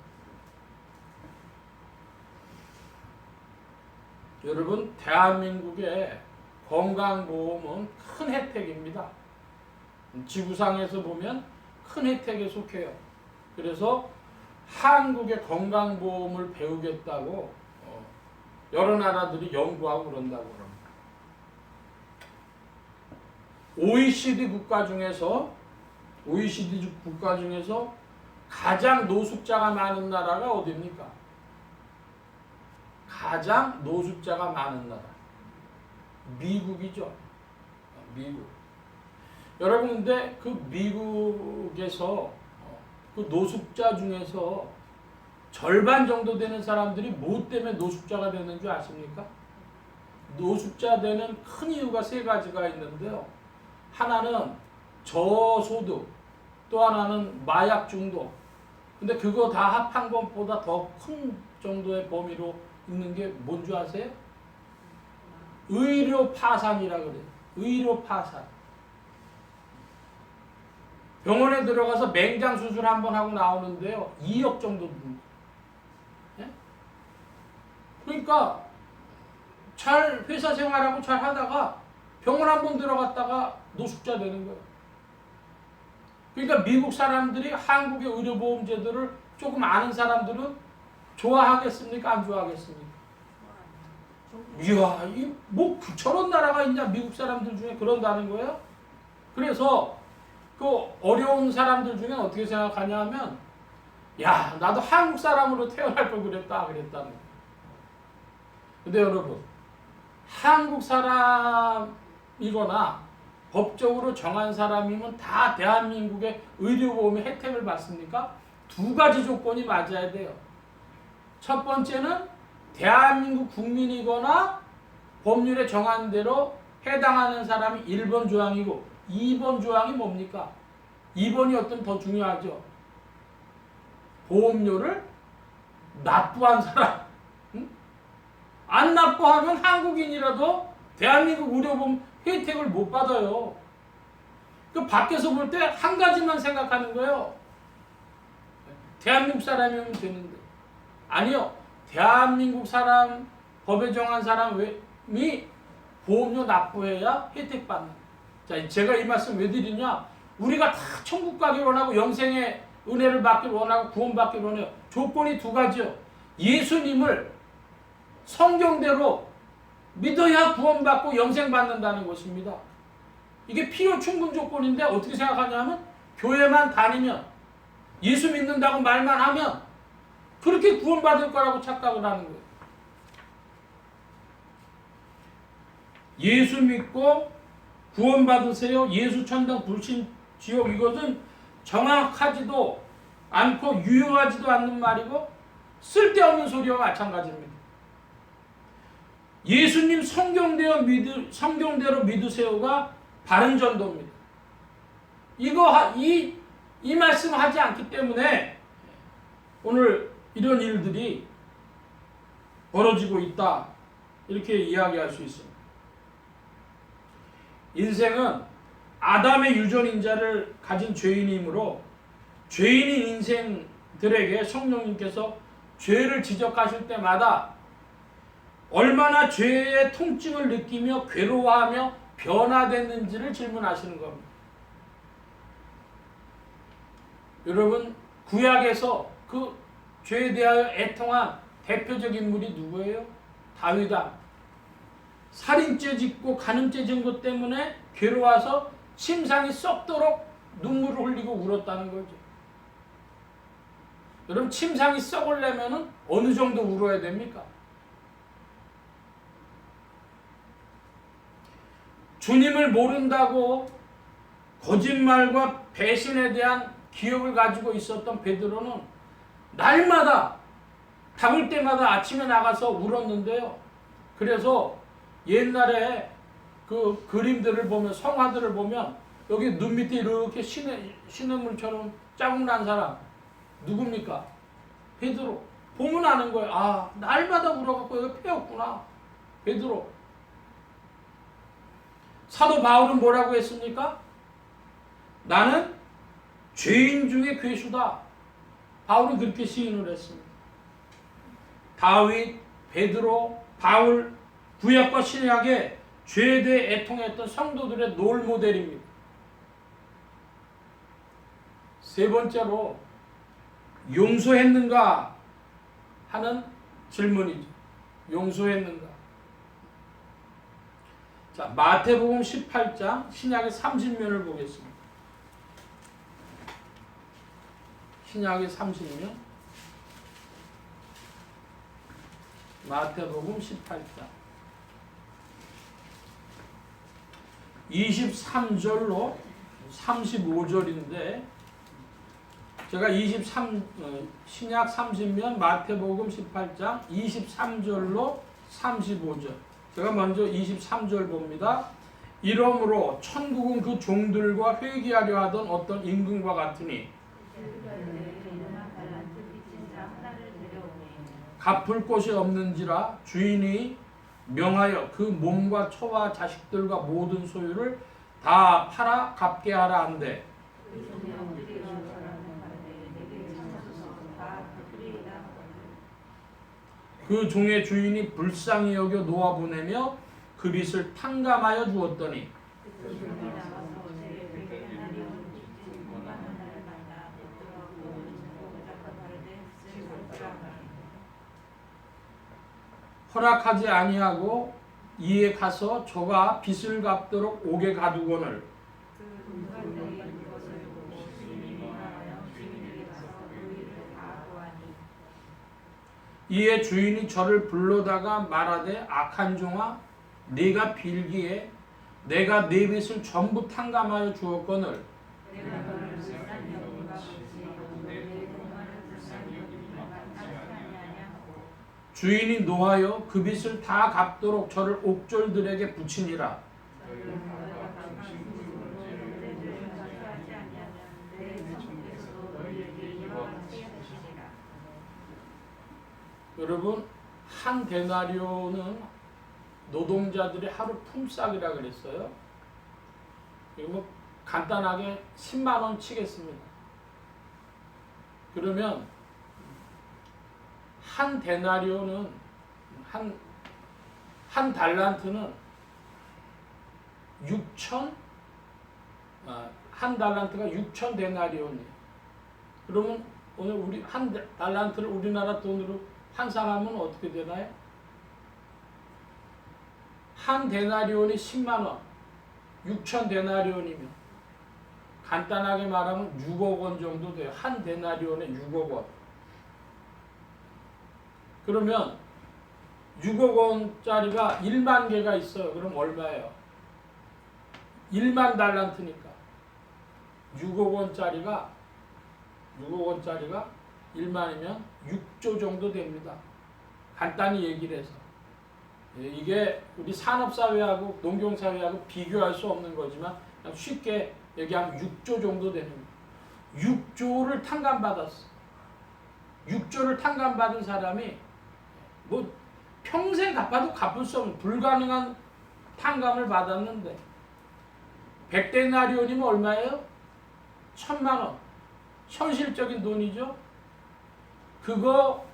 여러분 대한민국의 건강보험은 큰 혜택입니다. 지구상에서 보면 큰 혜택에 속해요. 그래서 한국의 건강보험을 배우겠다고 여러 나라들이 연구하고 그런다고 합니다. OECD 국가 중에서 가장 노숙자가 많은 나라가 어디입니까? 가장 노숙자가 많은 나라. 미국이죠. 미국. 여러분 근데 그 미국에서 그 노숙자 중에서 절반 정도 되는 사람들이 뭐 때문에 노숙자가 되는 줄 아십니까? 노숙자 되는 큰 이유가 세 가지가 있는데요. 하나는 저소득, 또 하나는 마약 중독. 근데 그거 다 합한 것보다 더 큰 정도의 범위로 있는 게 뭔지 아세요? 의료 파산이라 그래요. 의료 파산. 병원에 들어가서 맹장 수술 한번 하고 나오는데요. 2억 정도 듭니다. 예? 그러니까 잘 회사 생활하고 잘 하다가 병원 한번 들어갔다가 노숙자 되는 거예요. 그러니까 미국 사람들이 한국의 의료보험 제도를 조금 아는 사람들은 좋아하겠습니까? 안 좋아하겠습니까? 이야, 뭐 저런 나라가 있냐? 미국 사람들 중에 그런다는 거예요. 그래서 그 어려운 사람들 중에 어떻게 생각하냐 하면, 야, 나도 한국 사람으로 태어날 걸 그랬다는 거예요. 근데 여러분, 한국 사람이거나 법적으로 정한 사람이면 다 대한민국의 의료보험의 혜택을 받습니까? 두 가지 조건이 맞아야 돼요. 첫 번째는 대한민국 국민이거나 법률에 정한 대로 해당하는 사람이 1번 조항이고 2번 조항이 뭡니까? 2번이 어떤 더 중요하죠. 보험료를 납부한 사람. 응? 안 납부하면 한국인이라도 대한민국 의료보험 혜택을 못 받아요. 그 밖에서 볼 때 한 가지만 생각하는 거예요. 대한민국 사람이면 되는데. 아니요. 대한민국 사람, 법에 정한 사람이 보험료 납부해야 혜택 받는. 자, 제가 이 말씀 왜 드리냐? 우리가 다 천국 가길 원하고 영생의 은혜를 받길 원하고 구원받길 원해요. 조건이 두 가지요. 예수님을 성경대로 믿어야 구원받고 영생 받는다는 것입니다. 이게 필요 충분 조건인데 어떻게 생각하냐면 교회만 다니면 예수 믿는다고 말만 하면 그렇게 구원받을 거라고 착각을 하는 거예요. 예수 믿고 구원받으세요. 예수 천당 불신 지옥, 이것은 정확하지도 않고 유효하지도 않는 말이고 쓸데없는 소리와 마찬가지입니다. 예수님 성경대로 믿으세요가 바른 전도입니다. 이 말씀 하지 않기 때문에 오늘 이런 일들이 벌어지고 있다, 이렇게 이야기할 수 있습니다. 인생은 아담의 유전인자를 가진 죄인이므로 죄인인 인생들에게 성령님께서 죄를 지적하실 때마다 얼마나 죄의 통증을 느끼며 괴로워하며 변화됐는지를 질문하시는 겁니다. 여러분, 구약에서 그 죄에 대하여 애통한 대표적 인물이 누구예요? 다윗왕. 살인죄 짓고 간음죄 짓는 것 때문에 괴로워서 침상이 썩도록 눈물을 흘리고 울었다는 거죠. 여러분, 침상이 썩으려면 어느 정도 울어야 됩니까? 주님을 모른다고 거짓말과 배신에 대한 기억을 가지고 있었던 베드로는 날마다 담을 때마다 아침에 나가서 울었는데요. 그래서 옛날에 그 그림들을 보면, 성화들을 보면 여기 눈 밑에 이렇게 시냇물처럼 자국 난 사람 누굽니까? 베드로. 보면 아는 거예요. 아, 날마다 울어갖고 여기 패였구나. 베드로. 사도 바울은 뭐라고 했습니까? 나는 죄인 중에 괴수다. 바울은 그렇게 시인을 했습니다. 다윗, 베드로, 바울, 구약과 신약의 죄에 대해 애통했던 성도들의 롤모델입니다. 세 번째로 용서했는가 하는 질문이죠. 용서했는가? 자, 마태복음 18장 신약의 30면을 보겠습니다. 신약의 30면, 마태복음 18장 23절로 35절인데, 제가 신약 30면 마태복음 18장 23절로 35절, 제가 먼저 23절 봅니다. 이러므로 천국은 그 종들과 회개하려 하던 어떤 임금과 같으니 갚을 곳이 없는지라 주인이 명하여 그 몸과 처와 자식들과 모든 소유를 다 팔아 갚게 하라 한대. 그 종의 주인이 불쌍히 여겨 놓아보내며 그 빚을 탕감하여 주었더니 허락하지 아니하고 이에 가서 저가 빚을 갚도록 옥에 가두거늘 그 돈과 내인 것을 보고 주인이 명하여 주인에게 가서 그 일을 다 보아니 이에 주인이 저를 불러다가 말하되 악한 종아 네가 빌기에 내가 네 빚을 전부 탕감하여 주었거늘 내가 너를 불쌍히 여김과 같이 내 공간을 불쌍히 여김과 같지 아니하냐 주인이 노하여 그 빚을 다 갚도록 저를 옥졸들에게 붙이니라. 너희가 강한 수고로 내 죄를 용서하지 아니하면 내 성부께서도 너희에게 이와 같이 하시리라. 여러분 한 데나리오는 노동자들의 하루 품삯이라 그랬어요. 이거 뭐 간단하게 10만 원 치겠습니다. 그러면 한 데나리오는 한 달란트는 6천 달란트가 6천 데나리온이에요. 그러면 오늘 우리 한 달란트를 우리나라 돈으로 한 사람은 어떻게 되나요? 한 데나리온이 10만 원, 6천 데나리온이면 간단하게 말하면 6억 원 정도 돼요. 한 데나리온에 6억 원. 그러면 6억 원짜리가 1만 개가 있어요. 그럼 얼마예요? 1만 달란트니까 6억 원짜리가 1만이면 6조 정도 됩니다. 간단히 얘기를 해서. 이게 우리 산업사회하고 농경사회하고 비교할 수 없는 거지만 그냥 쉽게 얘기하면 6조 정도 되는 거예요. 6조를 탕감받았어. 6조를 탕감받은 사람이 뭐 평생 갚아도 갚을 수 없는 불가능한 탕감을 받았는데 100데나리온이면 얼마예요? 1000만 원. 현실적인 돈이죠. 그거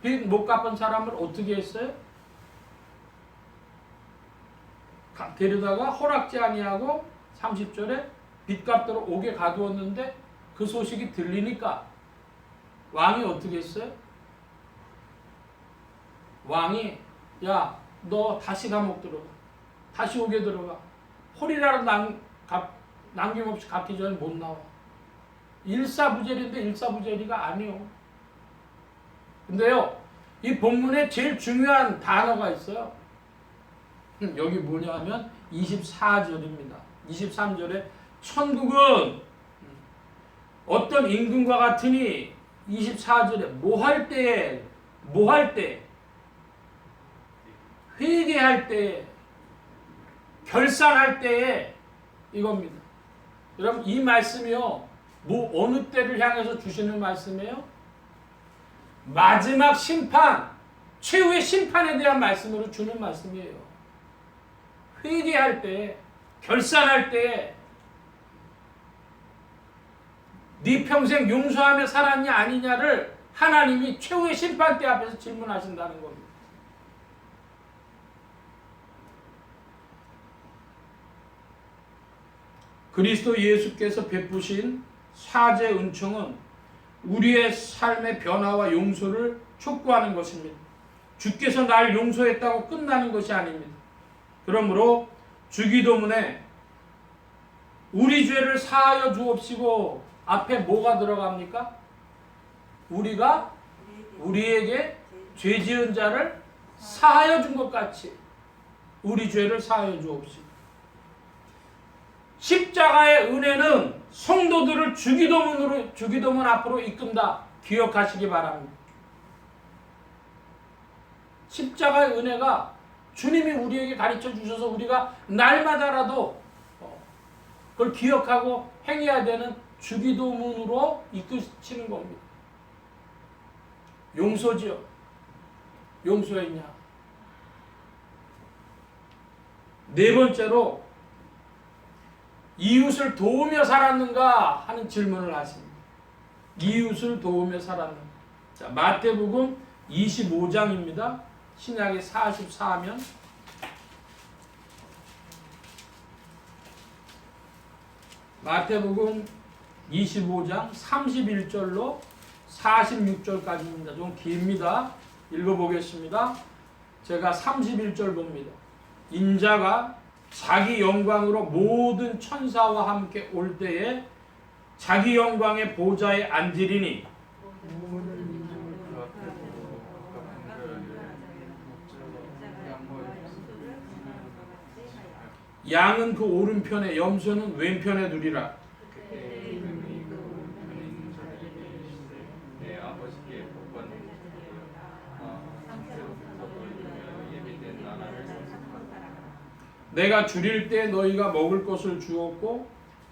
빚 못 갚은 사람을 어떻게 했어요? 데려다가 허락지 아니하고 30절에 빚 갚도록 옥에 가두었는데 그 소식이 들리니까 왕이 어떻게 했어요? 왕이 야 너 다시 감옥 들어가. 다시 옥에 들어가. 홀이라도 남김없이 갚기 전에 못 나와. 일사부재리인데 일사부재리가 아니요. 근데요 이 본문에 제일 중요한 단어가 있어요. 여기 뭐냐 하면 24절입니다. 23절에 천국은 어떤 임금과 같으니 24절에 뭐 할 때 회개할 때 결산할 때에 이겁니다. 여러분 이 말씀이요 뭐 어느 때를 향해서 주시는 말씀이에요? 마지막 심판, 최후의 심판에 대한 말씀으로 주는 말씀이에요. 회개할 때, 결산할 때, 네 평생 용서하며 살았냐 아니냐를 하나님이 최후의 심판 때 앞에서 질문하신다는 겁니다. 그리스도 예수께서 베푸신 사죄 은총은 우리의 삶의 변화와 용서를 촉구하는 것입니다. 주께서 날 용서했다고 끝나는 것이 아닙니다. 그러므로 주기도문에 우리 죄를 사하여 주옵시고 앞에 뭐가 들어갑니까? 우리가 우리에게 죄 지은 자를 사하여 준 것 같이 우리 죄를 사하여 주옵시고. 십자가의 은혜는 성도들을 주기도문 앞으로 이끈다. 기억하시기 바랍니다. 십자가의 은혜가 주님이 우리에게 가르쳐 주셔서 우리가 날마다라도 그걸 기억하고 행해야 되는 주기도문으로 이끄시는 겁니다. 용서지요. 용서했냐? 네 번째로 이웃을 도우며 살았는가 하는 질문을 하십니다. 이웃을 도우며 살았는가. 자, 마태복음 25장입니다. 신약의 44면 마태복음 25장 31절로 46절까지입니다. 좀 깁니다. 읽어보겠습니다. 제가 31절 봅니다. 인자가 자기 영광으로 모든 천사와 함께 올 때에 자기 영광의 보좌에 앉으리니 양은 그 오른편에 염소는 왼편에 두리라. 내가 줄일 때 너희가 먹을 것을 주었고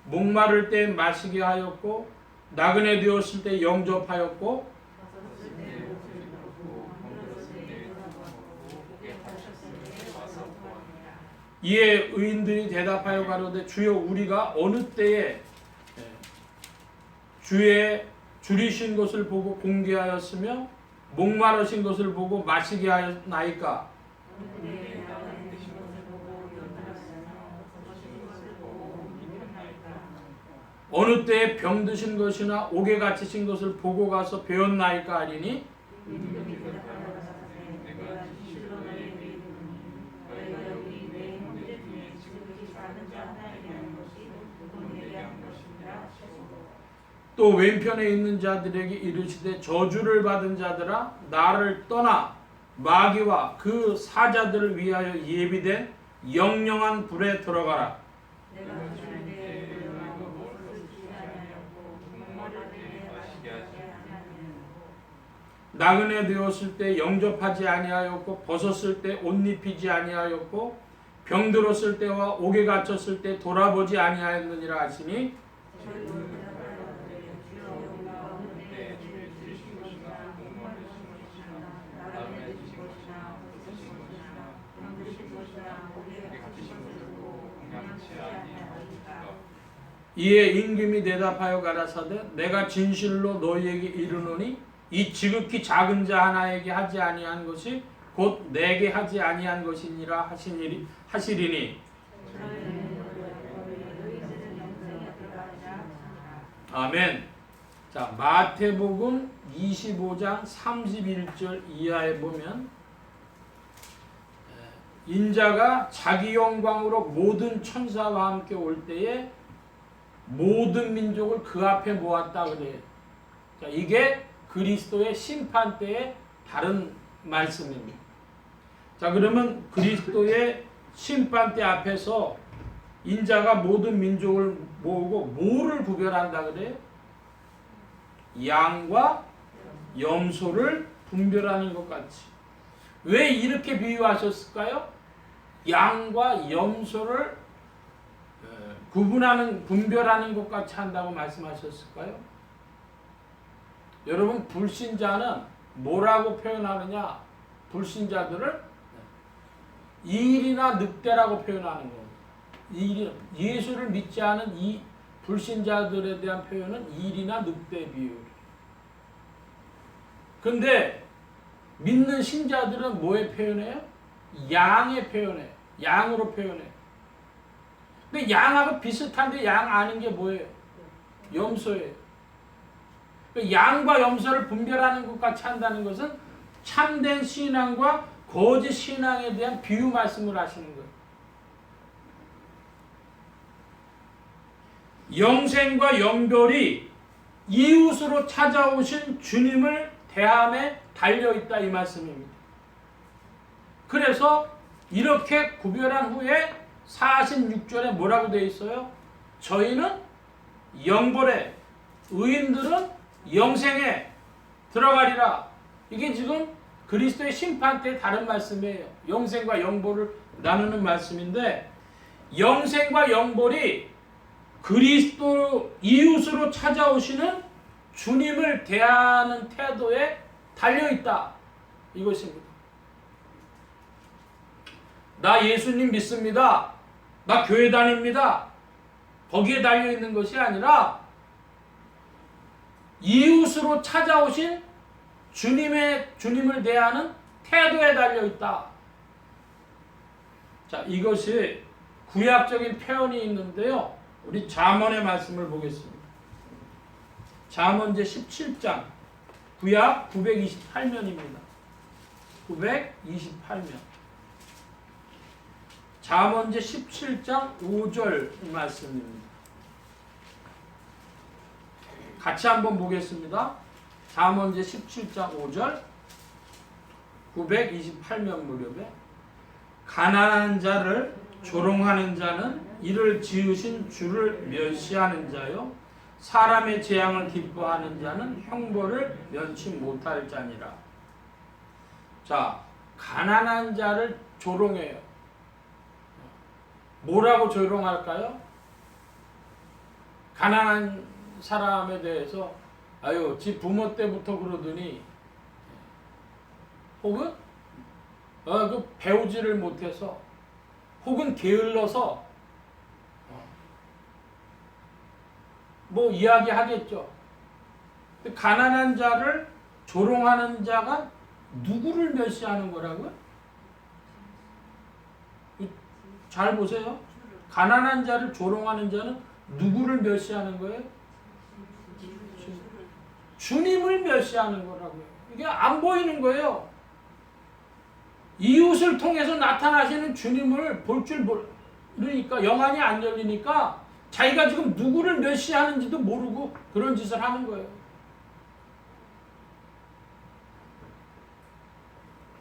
목마를 때 마시게 하였고 나그네 되었을 때 영접하였고 이에 의인들이 대답하여 가로되 주여 우리가 어느 때에 주의 줄이신 것을 보고 공개하였으며 목마르신 것을 보고 마시게 하였나이까. 어느 때에 병드신 것이나 옥에 갇히신 것을 보고 가서 배웠나이까 하리니 또 왼편에 있는 자들에게 이르시되 저주를 받은 자들아 나를 떠나 마귀와 그 사자들을 위하여 예비된 영영한 불에 들어가라. 나그네 되었을 때 영접하지 아니하였고 벗었을 때 옷 입히지 아니하였고 병들었을 때와 옥에 갇혔을 때 돌아보지 아니하였느니라 하시니 이에 임금이 대답하여 가라사대 내가 진실로 너희에게 이르노니 이 지극히 작은 자 하나에게 하지 아니한 것이 곧 내게 하지 아니한 것이니라 하시리니. 아멘. 자, 마태복음 25장 31절 이하에 보면 인자가 자기 영광으로 모든 천사와 함께 올 때에 모든 민족을 그 앞에 모았다 그래요. 자, 이게 그리스도의 심판 때의 다른 말씀입니다. 자, 그러면 그리스도의 심판 때 앞에서 인자가 모든 민족을 모으고 뭐를 구별한다 그래요? 양과 염소를 분별하는 것 같이. 왜 이렇게 비유하셨을까요? 양과 염소를 구분하는, 분별하는 것 같이 한다고 말씀하셨을까요? 여러분, 불신자는 뭐라고 표현하느냐? 불신자들을 일이나 늑대라고 표현하는 겁니다. 예수를 믿지 않은 이 불신자들에 대한 표현은 일이나 늑대 비유. 근데 믿는 신자들은 뭐에 표현해요? 양에 표현해요. 양으로 표현해요. 근데 양하고 비슷한데 양 아닌 게 뭐예요? 염소예요. 양과 염소를 분별하는 것 같이 한다는 것은 참된 신앙과 거짓 신앙에 대한 비유 말씀을 하시는 거예요. 영생과 영별이 이웃으로 찾아오신 주님을 대함에 달려있다 이 말씀입니다. 그래서 이렇게 구별한 후에 46절에 뭐라고 되어 있어요? 저희는 영벌에 의인들은 영생에 들어가리라. 이게 지금 그리스도의 심판 때 다른 말씀이에요. 영생과 영벌을 나누는 말씀인데 영생과 영벌이 그리스도 이웃으로 찾아오시는 주님을 대하는 태도에 달려있다. 이것입니다. 나 예수님 믿습니다. 나 교회 다닙니다. 거기에 달려있는 것이 아니라 이웃으로 찾아오신 주님을 대하는 태도에 달려있다. 자, 이것이 구약적인 표현이 있는데요. 우리 잠언의 말씀을 보겠습니다. 잠언 제 17장 구약 928면입니다. 928명. 잠언제 17장 5절 말씀입니다. 같이 한번 보겠습니다. 잠언제 17장 5절 928명 무렵에 가난한 자를 조롱하는 자는 이를 지으신 주를 멸시하는 자요 사람의 재앙을 기뻐하는 자는 형벌을 면치 못할 자니라. 자, 가난한 자를 조롱해요. 뭐라고 조롱할까요? 가난한 사람에 대해서 아유, 지 부모 때부터 그러더니 혹은 그 배우지를 못해서 혹은 게을러서 뭐 이야기하겠죠. 가난한 자를 조롱하는 자가 누구를 멸시하는 거라고요? 잘 보세요. 가난한 자를 조롱하는 자는 누구를 멸시하는 거예요? 주님을 멸시하는 거라고요. 이게 안 보이는 거예요. 이웃을 통해서 나타나시는 주님을 볼 줄 모르니까 영안이 안 열리니까 자기가 지금 누구를 멸시하는지도 모르고 그런 짓을 하는 거예요.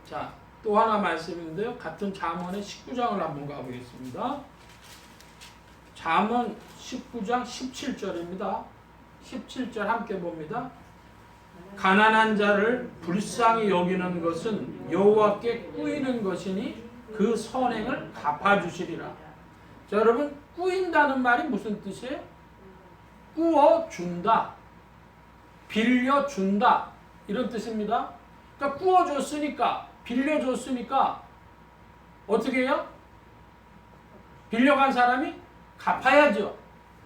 자, 또 하나 말씀인데요. 같은 잠언의 19장을 한번 가보겠습니다. 잠언 19장 17절입니다. 17절 함께 봅니다. 가난한 자를 불쌍히 여기는 것은 여호와께 꾸이는 것이니 그 선행을 갚아주시리라. 자, 여러분, 꾸인다는 말이 무슨 뜻이에요? 꾸어준다, 빌려준다 이런 뜻입니다. 그러니까 꾸어줬으니까, 빌려줬으니까 어떻게 해요? 빌려간 사람이 갚아야죠.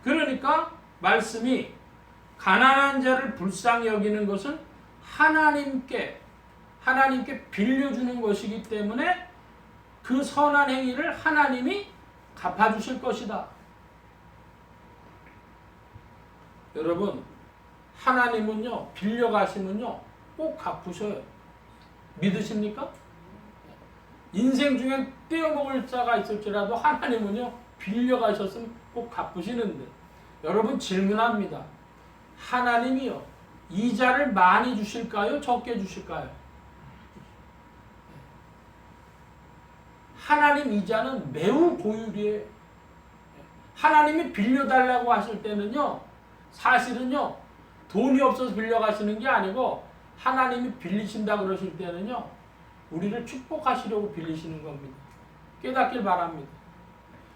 그러니까 말씀이 가난한 자를 불쌍히 여기는 것은 하나님께 빌려주는 것이기 때문에 그 선한 행위를 하나님이 갚아주실 것이다. 여러분, 하나님은요, 빌려가시면요, 꼭 갚으셔요. 믿으십니까? 인생 중엔 떼어먹을 자가 있을지라도 하나님은요, 빌려가셨으면 꼭 갚으시는데, 여러분 질문합니다. 하나님이요, 이자를 많이 주실까요? 적게 주실까요? 하나님 이자는 매우 고율이에요. 하나님이 빌려달라고 하실 때는요, 사실은요, 돈이 없어서 빌려가시는 게 아니고 하나님이 빌리신다 그러실 때는요, 우리를 축복하시려고 빌리시는 겁니다. 깨닫길 바랍니다.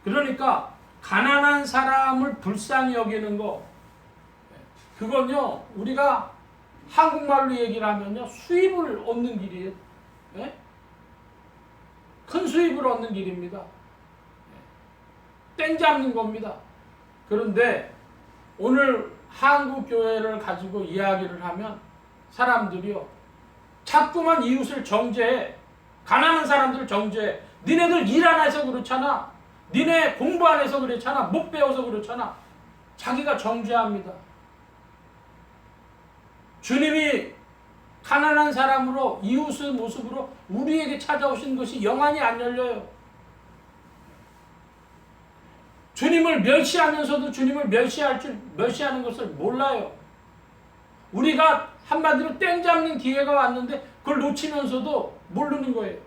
그러니까 가난한 사람을 불쌍히 여기는 거, 그건요, 우리가 한국말로 얘기를 하면요, 수입을 얻는 길이에요. 네? 큰 수입을 얻는 길입니다. 땡 잡는 겁니다. 그런데 오늘 한국 교회를 가지고 이야기를 하면 사람들이요, 자꾸만 이웃을 정죄해. 가난한 사람들을 정죄해. 니네들 일 안 해서 그렇잖아. 니네 공부 안 해서 그렇잖아. 못 배워서 그렇잖아. 자기가 정죄합니다. 주님이 가난한 사람으로 이웃의 모습으로 우리에게 찾아오신 것이 영안이 안 열려요. 주님을 멸시하면서도 주님을 멸시하는 것을 몰라요. 우리가 한마디로 땡 잡는 기회가 왔는데 그걸 놓치면서도 모르는 거예요.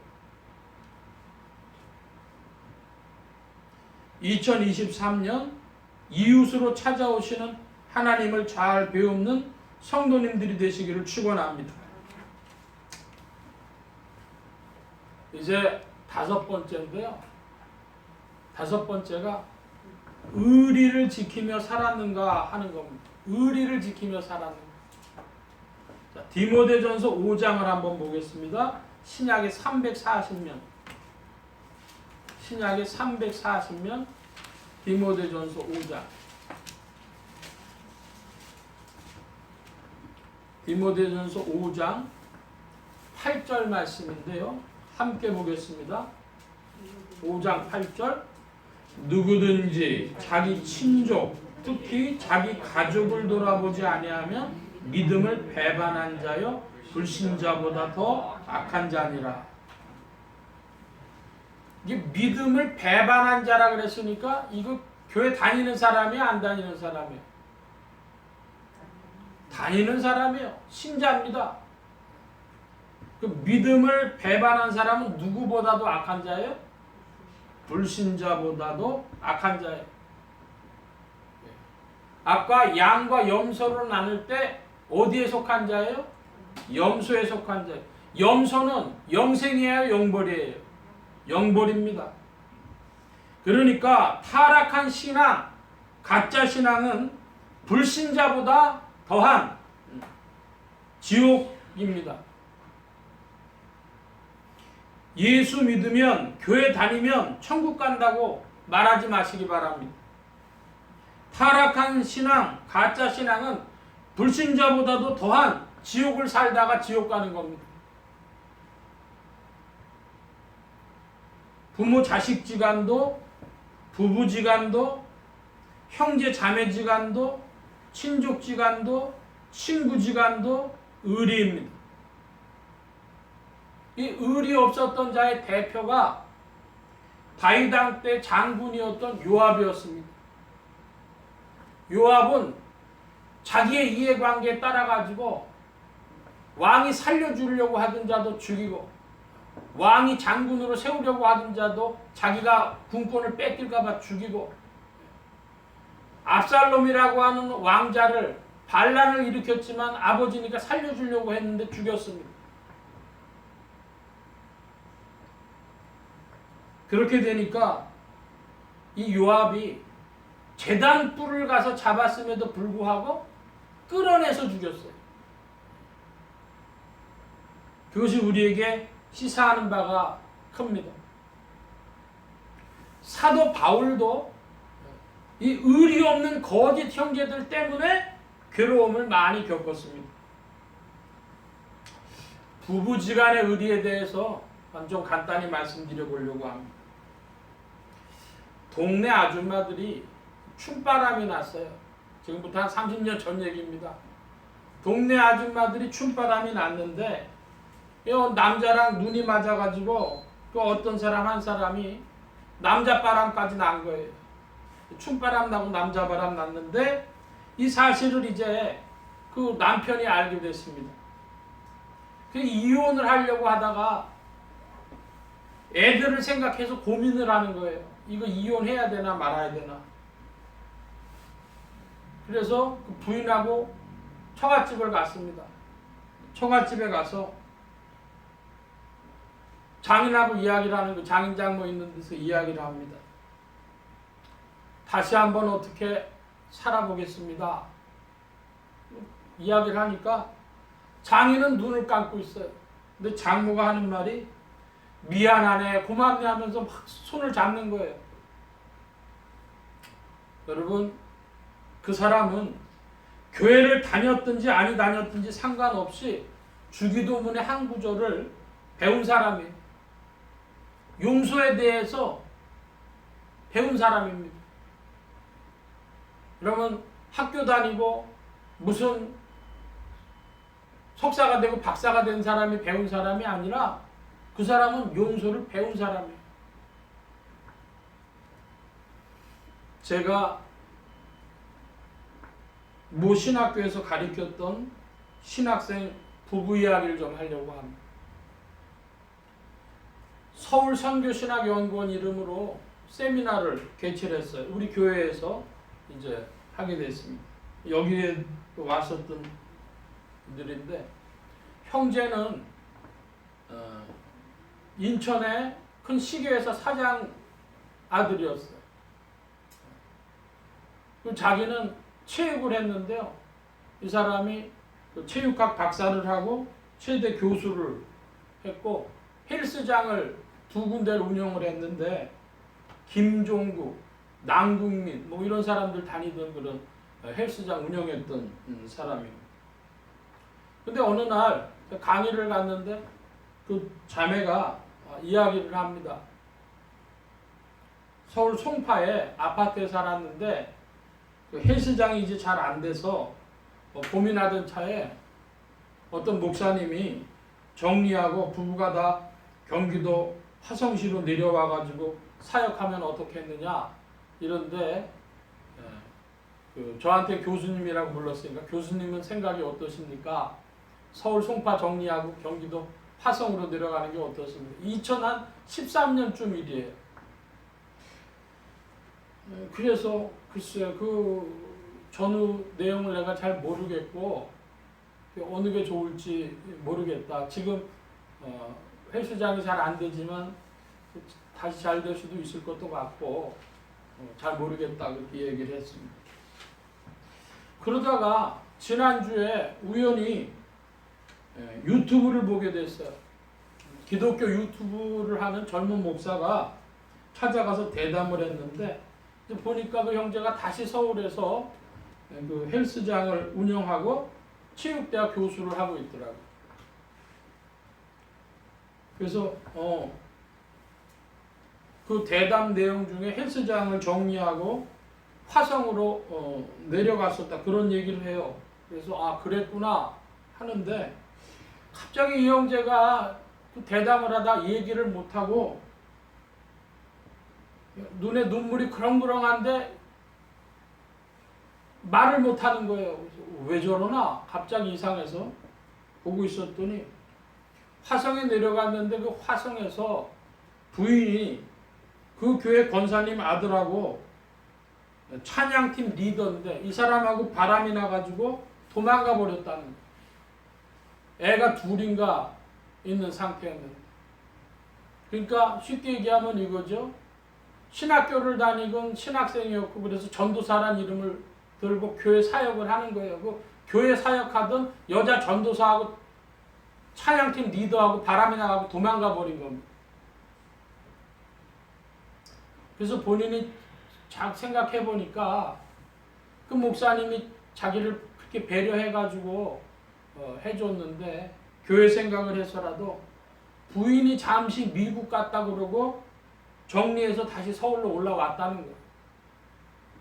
2023년 이웃으로 찾아오시는 하나님을 잘 배우는 성도님들이 되시기를 축원합니다. 이제 5번째인데요. 5번째가 의리를 지키며 살았는가 하는 겁니다. 의리를 지키며 살았는가. 자, 디모데전서 5장을 한번 보겠습니다. 신약의 340면. 신약의 340면 디모데전서 5장. 디모데전서 5장 8절 말씀인데요. 함께 보겠습니다. 5장 8절. 누구든지 자기 친족, 특히 자기 가족을 돌아보지 아니하면 믿음을 배반한 자요 불신자보다 더 악한 자니라. 이게 믿음을 배반한 자라 그랬으니까 이거 교회 다니는 사람이야, 안 다니는 사람이야? 다니는 사람이에요. 신자입니다. 그 믿음을 배반한 사람은 누구보다도 악한 자예요? 불신자보다도 악한 자예요. 아까 양과 염소를 나눌 때 어디에 속한 자예요? 염소에 속한 자예요. 염소는 영생이에요, 영벌이에요? 영벌입니다. 그러니까 타락한 신앙, 가짜 신앙은 불신자보다 더한 지옥입니다. 예수 믿으면, 교회 다니면 천국 간다고 말하지 마시기 바랍니다. 타락한 신앙, 가짜 신앙은 불신자보다도 더한 지옥을 살다가 지옥 가는 겁니다. 부모 자식 지간도, 부부 지간도, 형제 자매 지간도, 친족 지간도, 친구 지간도 의리입니다. 이 의리 없었던 자의 대표가 다윗 왕 때 장군이었던 요압이었습니다. 요압은 자기의 이해관계에 따라가지고 왕이 살려주려고 하던 자도 죽이고 왕이 장군으로 세우려고 하던 자도 자기가 군권을 뺏길까봐 죽이고 압살롬이라고 하는 왕자를 반란을 일으켰지만 아버지니까 살려주려고 했는데 죽였습니다. 그렇게 되니까 이 요압이 제단 뿔을 가서 잡았음에도 불구하고 끌어내서 죽였어요. 그것이 우리에게 시사하는 바가 큽니다. 사도 바울도 이 의리 없는 거짓 형제들 때문에 괴로움을 많이 겪었습니다. 부부지간의 의리에 대해서 좀 간단히 말씀드려 보려고 합니다. 동네 아줌마들이 춤바람이 났어요. 지금부터 한 30년 전 얘기입니다. 동네 아줌마들이 춤바람이 났는데 남자랑 눈이 맞아가지고 그 어떤 사람 한 사람이 남자바람까지 난 거예요. 춤바람 나고 남자바람 났는데 이 사실을 이제 그 남편이 알게 됐습니다. 그 이혼을 하려고 하다가 애들을 생각해서 고민을 하는 거예요. 이거 이혼해야 되나 말아야 되나. 그래서 그 부인하고 처갓집을 갔습니다. 처갓집에 가서 장인하고 이야기를 하는 거, 장인장모 있는 데서 이야기를 합니다. 다시 한번 어떻게 살아보겠습니다. 이야기를 하니까 장인은 눈을 감고 있어요. 근데 장모가 하는 말이 미안하네, 고맙네 하면서 막 손을 잡는 거예요. 여러분, 그 사람은 교회를 다녔든지 아니 다녔든지 상관없이 주기도문의 한 구절을 배운 사람이에요. 용서에 대해서 배운 사람입니다. 그러면 학교 다니고 무슨 석사가 되고 박사가 된 사람이 배운 사람이 아니라 그 사람은 용서를 배운 사람이에요. 제가 모 신학교에서 가르쳤던 신학생 부부 이야기를 좀 하려고 합니다. 서울 선교신학연구원 이름으로 세미나를 개최를 했어요. 우리 교회에서 이제 하게 됐습니다. 여기에 왔었던 분들인데 형제는 인천의 큰 시계회사 사장 아들이었어요. 자기는 체육을 했는데요. 이 사람이 체육학 박사를 하고 최대 교수를 했고 헬스장을 두 군데를 운영을 했는데 김종국, 남국민 뭐 이런 사람들 다니던 그런 헬스장 운영했던 사람입니다. 근데 어느 날 강의를 갔는데 그 자매가 이야기를 합니다. 서울 송파에 아파트에 살았는데 그 헬스장이 이제 잘 안 돼서 고민하던 차에 어떤 목사님이 정리하고 부부가 다 경기도 화성시로 내려와가지고 사역하면 어떻게 했느냐 이런데 저한테 교수님이라고 불렀으니까 교수님은 생각이 어떠십니까? 서울 송파 정리하고 경기도 화성으로 내려가는 게 어떻습니까? 2013년쯤 일이에요. 그래서 글쎄요 그 전후 내용을 내가 잘 모르겠고 어느 게 좋을지 모르겠다. 지금 헬스장이 잘 안 되지만 다시 잘 될 수도 있을 것도 같고 잘 모르겠다 그렇게 얘기를 했습니다. 그러다가 지난주에 우연히 유튜브를 보게 됐어요. 기독교 유튜브를 하는 젊은 목사가 찾아가서 대담을 했는데 보니까 그 형제가 다시 서울에서 그 헬스장을 운영하고 체육대학 교수를 하고 있더라고요. 그래서 그 대담 내용 중에 헬스장을 정리하고 화성으로 내려갔었다 그런 얘기를 해요. 그래서 아 그랬구나 하는데 갑자기 이 형제가 그 대담을 하다 얘기를 못하고 눈에 눈물이 그렁그렁한데 말을 못하는 거예요. 그래서 왜 저러나 갑자기 이상해서 보고 있었더니 화성에 내려갔는데 그 화성에서 부인이 그 교회 권사님 아들하고 찬양팀 리더인데 이 사람하고 바람이 나가지고 도망가 버렸다는 거예요. 애가 둘인가 있는 상태였는데 그러니까 쉽게 얘기하면 이거죠. 신학교를 다니건 신학생이었고 그래서 전도사란 이름을 들고 교회 사역을 하는 거예요. 그 교회 사역하던 여자 전도사하고 찬양팀 리더하고 바람이 나가고 도망가 버린 겁니다. 그래서 본인이 생각해 보니까 그 목사님이 자기를 그렇게 배려해가지고 해줬는데 교회 생각을 해서라도 부인이 잠시 미국 갔다 그러고 정리해서 다시 서울로 올라왔다는 거예요.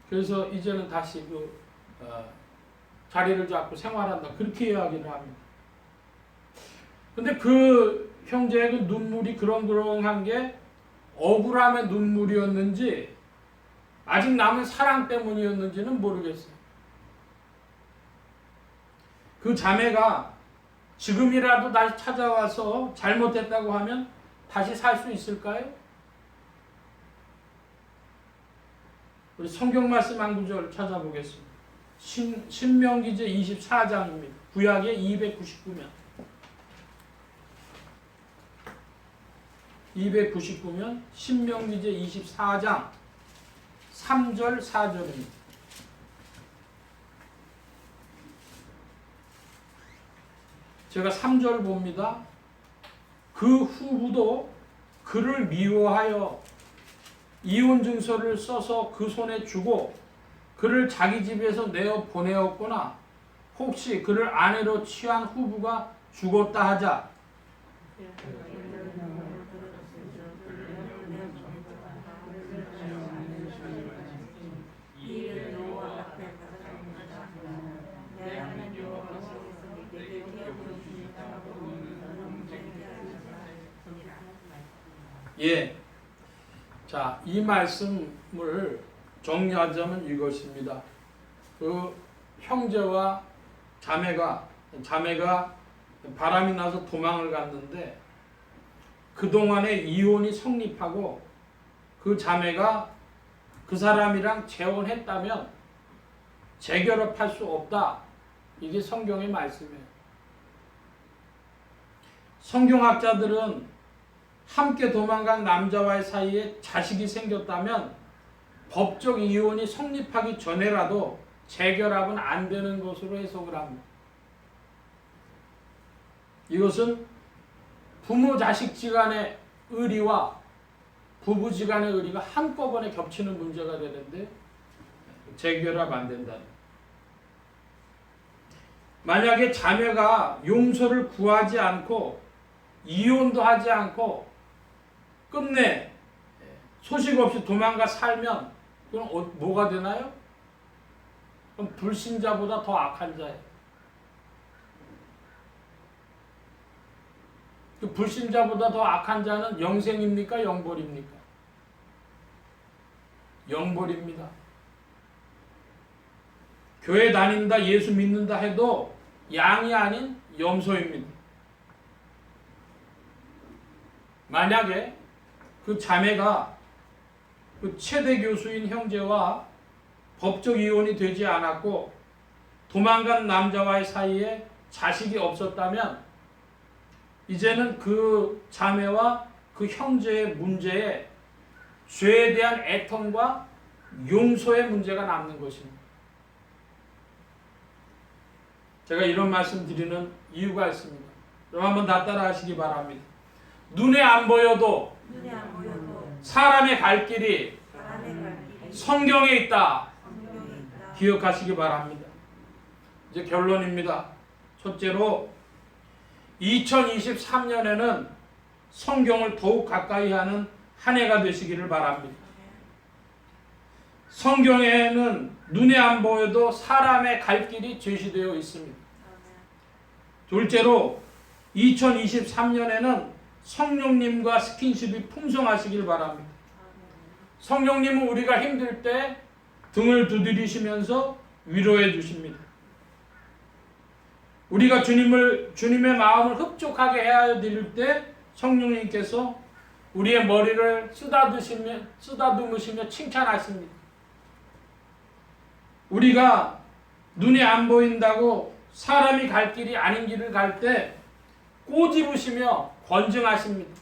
그래서 이제는 다시 그 자리를 잡고 생활한다 그렇게 이야기를 합니다. 근데 그 형제의 그 눈물이 그렁그렁한 게 억울함의 눈물이었는지 아직 남은 사랑 때문이었는지는 모르겠어요. 그 자매가 지금이라도 다시 찾아와서 잘못했다고 하면 다시 살 수 있을까요? 우리 성경 말씀 한 구절 찾아보겠습니다. 신명기제 24장입니다. 구약의 299면 299면 신명기제 24장 3절 4절입니다. 제가 3절 봅니다. 그 후부도 그를 미워하여 이혼 증서를 써서 그 손에 주고 그를 자기 집에서 내어 보내었거나 혹시 그를 아내로 취한 후부가 죽었다 하자. 예. 자, 이 말씀을 정리하자면 이것입니다. 그 형제와 자매가 바람이 나서 도망을 갔는데 그동안에 이혼이 성립하고 그 자매가 그 사람이랑 재혼했다면 재결합할 수 없다. 이게 성경의 말씀이에요. 성경학자들은 함께 도망간 남자와의 사이에 자식이 생겼다면 법적 이혼이 성립하기 전에라도 재결합은 안 되는 것으로 해석을 합니다. 이것은 부모 자식지간의 의리와 부부지간의 의리가 한꺼번에 겹치는 문제가 되는데 재결합 안 된다. 만약에 자매가 용서를 구하지 않고 이혼도 하지 않고 끝내 소식 없이 도망가 살면 그럼 뭐가 되나요? 그럼 불신자보다 더 악한 자예요. 그 불신자보다 더 악한 자는 영생입니까? 영벌입니까? 영벌입니다. 교회 다닌다, 예수 믿는다 해도 양이 아닌 염소입니다. 만약에 그 자매가 그 최대 교수인 형제와 법적 이혼이 되지 않았고 도망간 남자와의 사이에 자식이 없었다면 이제는 그 자매와 그 형제의 문제에 죄에 대한 애통과 용서의 문제가 남는 것입니다. 제가 이런 말씀 드리는 이유가 있습니다. 그럼 한번 다 따라 하시기 바랍니다. 눈에 안 보여도 사람의 갈 길이 성경에 있다. 기억하시기 바랍니다. 이제 결론입니다. 첫째로 2023년에는 성경을 더욱 가까이 하는 한 해가 되시기를 바랍니다. 성경에는 눈에 안 보여도 사람의 갈 길이 제시되어 있습니다. 둘째로 2023년에는 성령님과 스킨십이 풍성하시길 바랍니다. 성령님은 우리가 힘들 때 등을 두드리시면서 위로해 주십니다. 우리가 주님의 마음을 흡족하게 해야 될 때 성령님께서 우리의 머리를 쓰다듬으시며 칭찬하십니다. 우리가 눈에 안 보인다고 사람이 갈 길이 아닌 길을 갈 때 꼬집으시며 권증하십니다.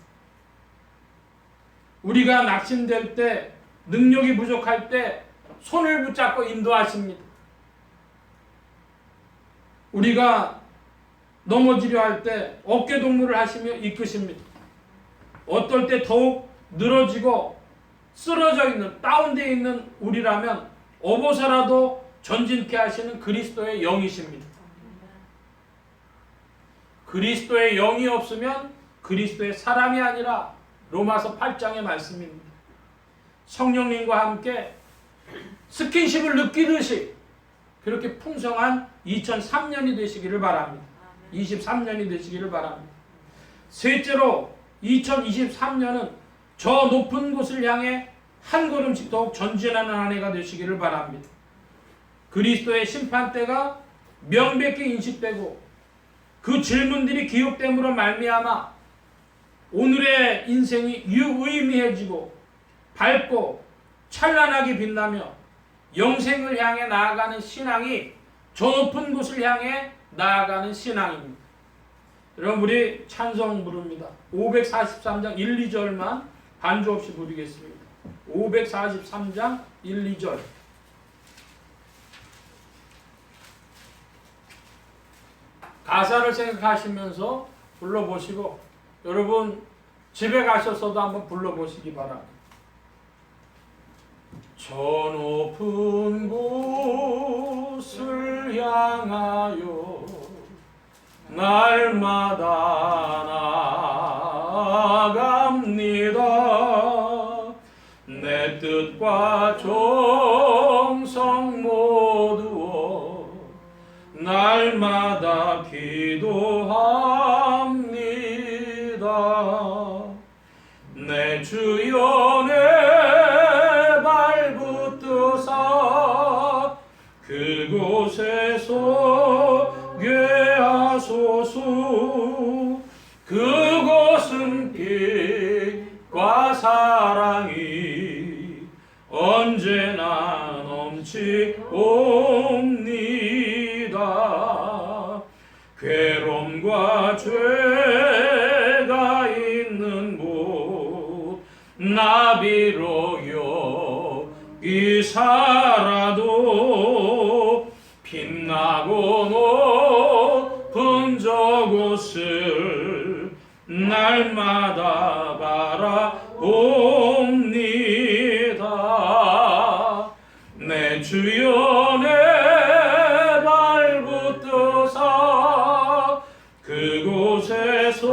우리가 낙심될 때, 능력이 부족할 때 손을 붙잡고 인도하십니다. 우리가 넘어지려 할 때 어깨동무를 하시며 이끄십니다. 어떨 때 더욱 늘어지고 쓰러져 있는, 다운되어 있는 우리라면 어버서라도 전진케 하시는 그리스도의 영이십니다. 그리스도의 영이 없으면 그리스도의 사람이 아니라 로마서 8장의 말씀입니다. 성령님과 함께 스킨십을 느끼듯이 그렇게 풍성한 2003년이 되시기를 바랍니다. 23년이 되시기를 바랍니다. 셋째로 2023년은 저 높은 곳을 향해 한 걸음씩 더욱 전진하는 한 해가 되시기를 바랍니다. 그리스도의 심판대가 명백히 인식되고 그 질문들이 기억됨으로 말미암아 오늘의 인생이 유의미해지고 밝고 찬란하게 빛나며 영생을 향해 나아가는 신앙이 저 높은 곳을 향해 나아가는 신앙입니다. 여러분 우리 찬송 부릅니다. 543장 1, 2절만 반주 없이 부르겠습니다. 543장 1, 2절 가사를 생각하시면서 불러보시고 여러분 집에 가셔서도 한번 불러보시기 바랍니다. 저 높은 곳을 향하여 날마다 나아갑니다. 내 뜻과 정성 모두어 날마다 기도합니다. 내 주여 내 발붙드사 그곳에서 괴하소서. 그곳은 빛과 사랑이 언제나 넘치옵니다. 괴로움과 죄가 있는 곳 나비로 여기 살아도 빛나고 높은 저곳을 날마다 바라봅니다. 내 주여 내 발붙드사 그곳에서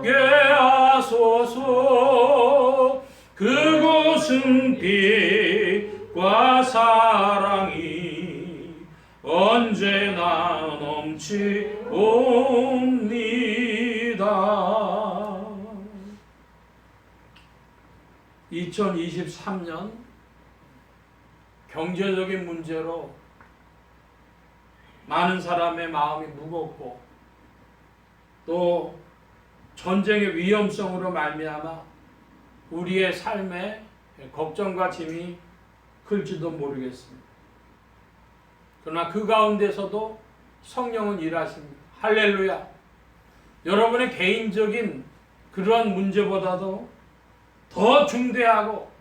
괴하소서. 그곳은 빛과 사랑이 언제나 넘치옵니다. 2023년 경제적인 문제로 많은 사람의 마음이 무겁고 또 전쟁의 위험성으로 말미암아 우리의 삶에 걱정과 짐이 클지도 모르겠습니다. 그러나 그 가운데서도 성령은 일하십니다. 할렐루야. 여러분의 개인적인 그러한 문제보다도 더 중대하고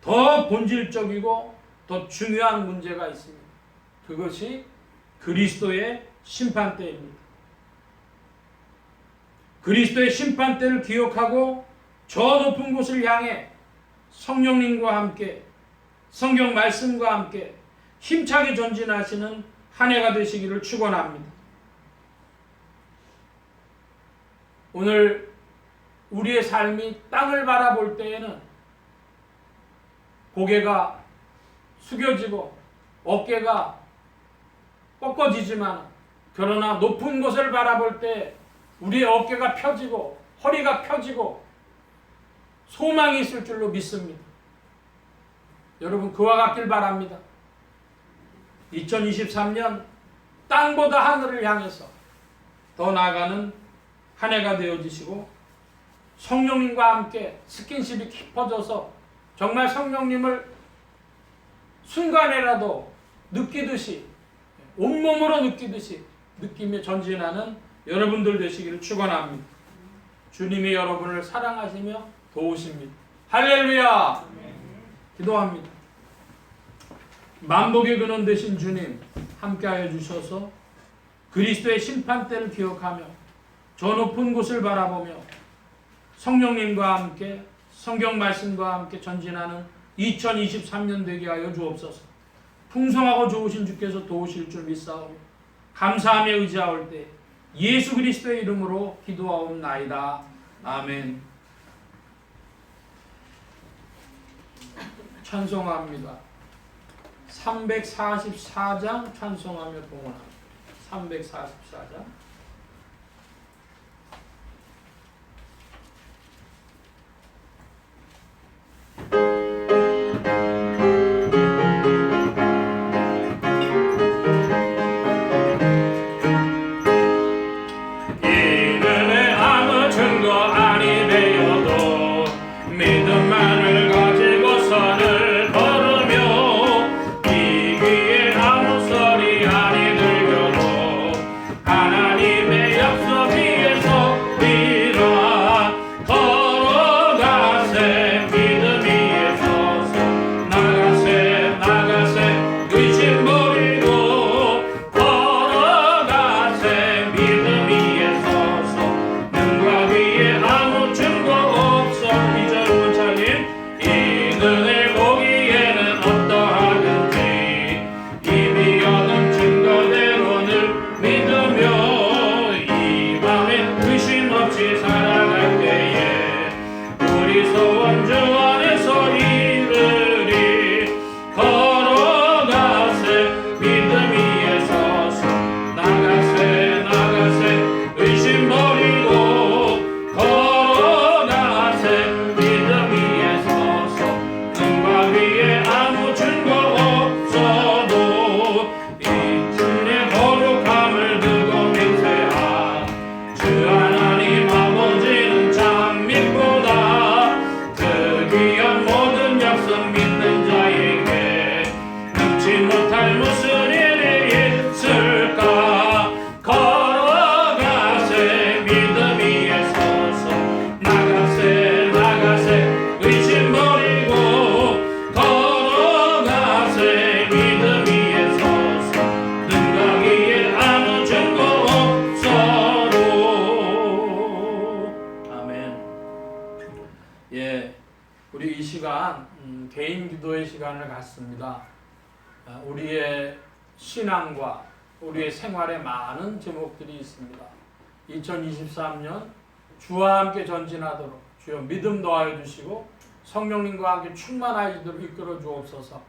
더 본질적이고 더 중요한 문제가 있습니다. 그것이 그리스도의 심판대입니다. 그리스도의 심판대를 기억하고 저 높은 곳을 향해 성령님과 함께 성경 말씀과 함께 힘차게 전진하시는 한 해가 되시기를 축원합니다. 오늘 우리의 삶이 땅을 바라볼 때에는 고개가 숙여지고 어깨가 꺾어지지만 그러나 높은 곳을 바라볼 때 우리의 어깨가 펴지고 허리가 펴지고 소망이 있을 줄로 믿습니다. 여러분 그와 같길 바랍니다. 2023년 땅보다 하늘을 향해서 더 나아가는 한 해가 되어지시고 성령님과 함께 스킨십이 깊어져서 정말 성령님을 순간에라도 느끼듯이 온몸으로 느끼듯이 느끼며 전진하는 여러분들 되시기를 축원합니다. 주님이 여러분을 사랑하시며 도우십니다. 할렐루야. 기도합니다. 만복의 근원 되신 주님 함께하여 주셔서 그리스도의 심판대를 기억하며 저 높은 곳을 바라보며 성령님과 함께 성경 말씀과 함께 전진하는 2023년 되게 하여 주옵소서. 풍성하고 좋으신 주께서 도우실 줄 믿사오며 감사하며 의지하올 때 예수 그리스도의 이름으로 기도하옵나이다. 아멘. 찬송합니다. 344장 찬송하며 봉헌합니다. 344장. 우리 이 시간 개인 기도의 시간을 갖습니다. 우리의 신앙과 우리의 생활에 많은 제목들이 있습니다. 2023년 주와 함께 전진하도록 주여 믿음 더하여 주시고 성령님과 함께 충만하시도록 이끌어 주옵소서.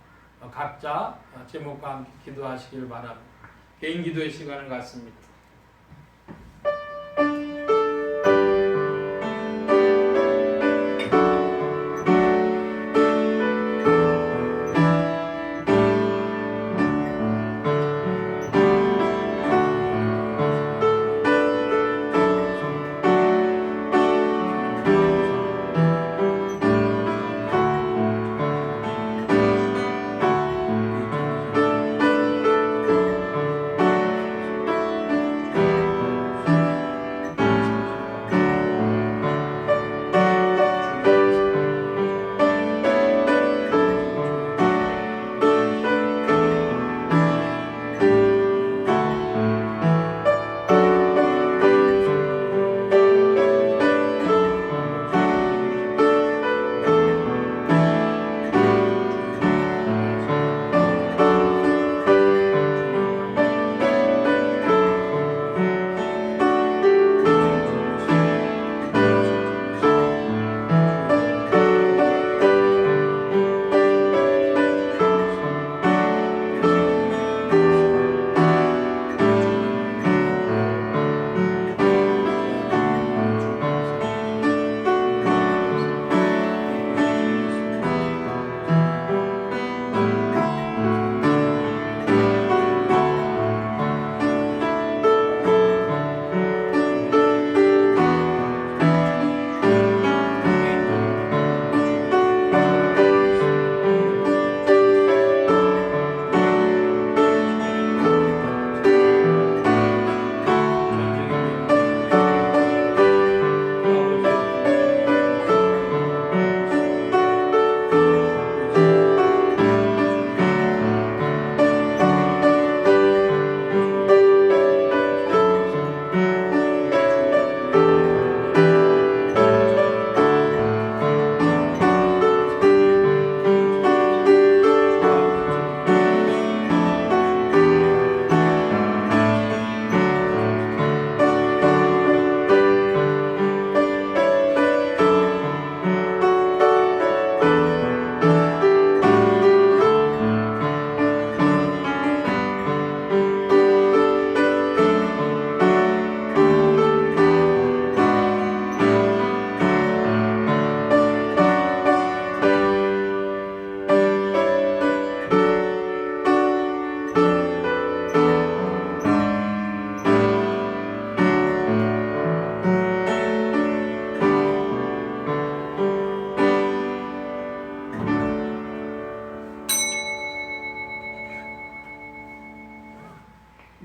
각자 제목과 함께 기도하시길 바랍니다. 개인 기도의 시간을 갖습니다.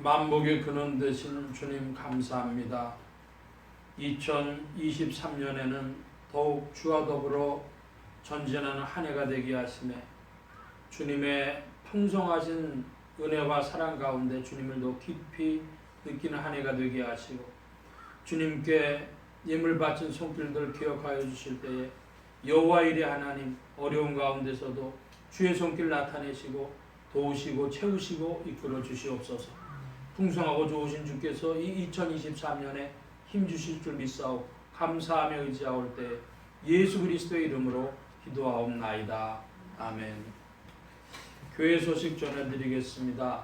만복의 근원 되신 주님 감사합니다. 2023년에는 더욱 주와 더불어 전진하는 한 해가 되게 하시네. 주님의 풍성하신 은혜와 사랑 가운데 주님을 더 깊이 느끼는 한 해가 되게 하시고, 주님께 예물 바친 손길들 기억하여 주실 때에 여호와 일의 하나님, 어려운 가운데서도 주의 손길 나타내시고 도우시고 채우시고 이끌어 주시옵소서. 풍성하고 좋으신 주께서 이 2023년에 힘 주실 줄 믿사오 감사하며 의지하올 때 예수 그리스도의 이름으로 기도하옵나이다. 아멘. 교회 소식 전해드리겠습니다.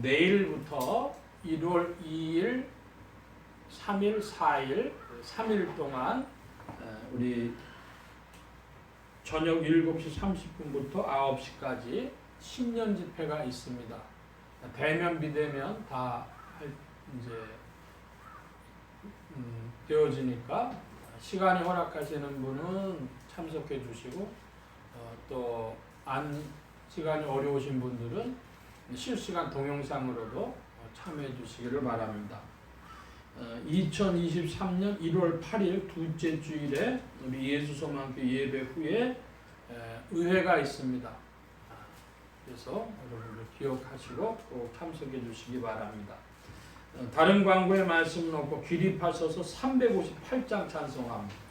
내일부터 1월 2일, 3일, 4일, 3일 동안 우리 저녁 7시 30분부터 9시까지 신년 집회가 있습니다. 대면 비대면 다 이제 되어지니까 시간이 허락하시는 분은 참석해 주시고, 또 시간이 어려우신 분들은 실시간 동영상으로도 참여해 주시기를 바랍니다. 2023년 1월 8일 둘째 주일에 우리 예수소망교 예배 후에 의회가 있습니다. 그래서 여러분들 기억하시고 꼭 참석해 주시기 바랍니다. 다른 광고에 말씀 놓고 기립하셔서 358장 찬송합니다.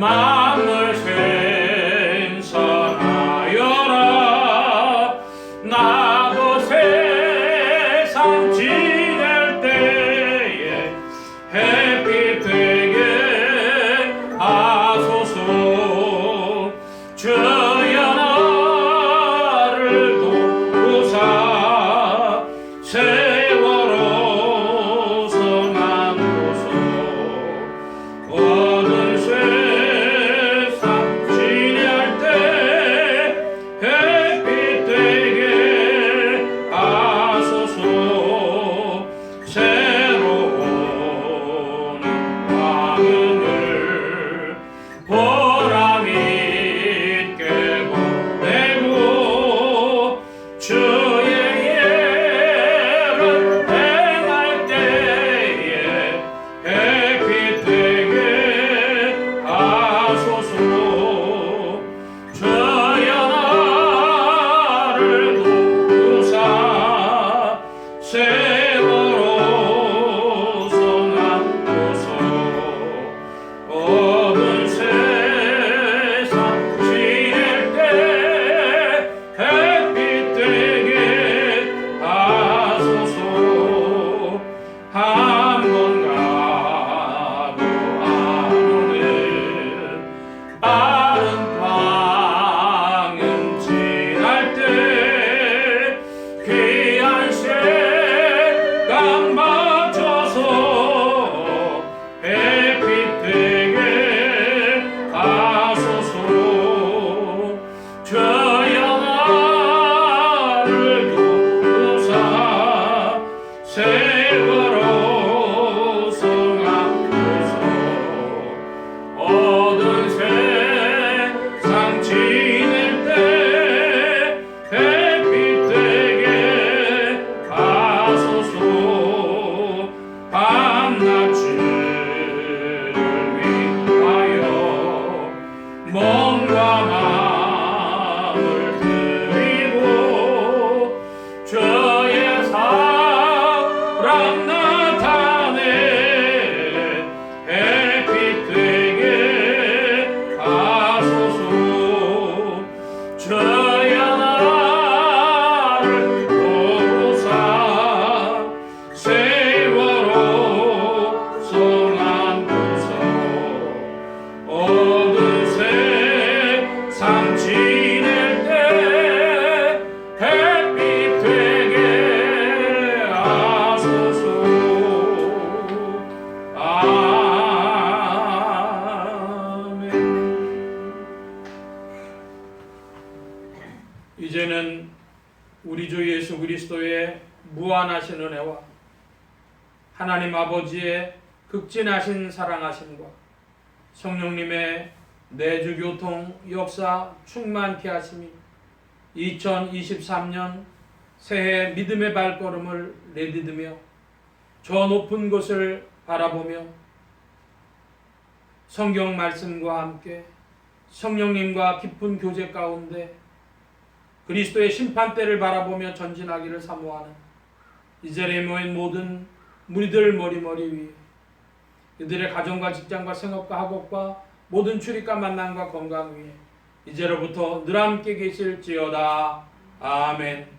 마음을 생성하여라. 나도 세상 지낼 때에 햇빛 되게 하소서. 주여 나를 도우사 세월호 성함소서. 어두운 세상 지낼 때 햇빛 되게 하소서. 새로운 광연을 보람 있게 보내고 주의 예를 행할 때에 햇빛 되게 하소서. 주여 나를 도우사 세월호 성함소서. 어두운 세상 지낼 때 햇빛 되게 하소서. 한 번 가도 안 오는 빠른 광은 지날 때 귀한 시간 맞춰서 햇빛 되게 하소서. 주여 나를 도우사 세월호 성함소서. 어두운 세상 지낼 때 햇빛 되게 하소서. 밤낮을 위하여 몸과 마음을 드리고 주의 사랑 나타내 햇빛 되게 하소서. 주여 나를 도우사 세월호 성함소서. 어두운 세상 이제는 우리 주 예수 그리스도의 무한하신 은혜와 하나님 아버지의 극진하신 사랑하심과 성령님의 내주교통 역사 충만케 하심이 2023년 새해 믿음의 발걸음을 내디디며 저 높은 곳을 바라보며 성경 말씀과 함께 성령님과 깊은 교제 가운데 그리스도의 심판대를 바라보며 전진하기를 사모하는 이 자리에 모인 모든 무리들 머리머리 위에 이들의 가정과 직장과 생업과 학업과 모든 출입과 만남과 건강 위에 이제로부터 늘 함께 계실지어다. 아멘.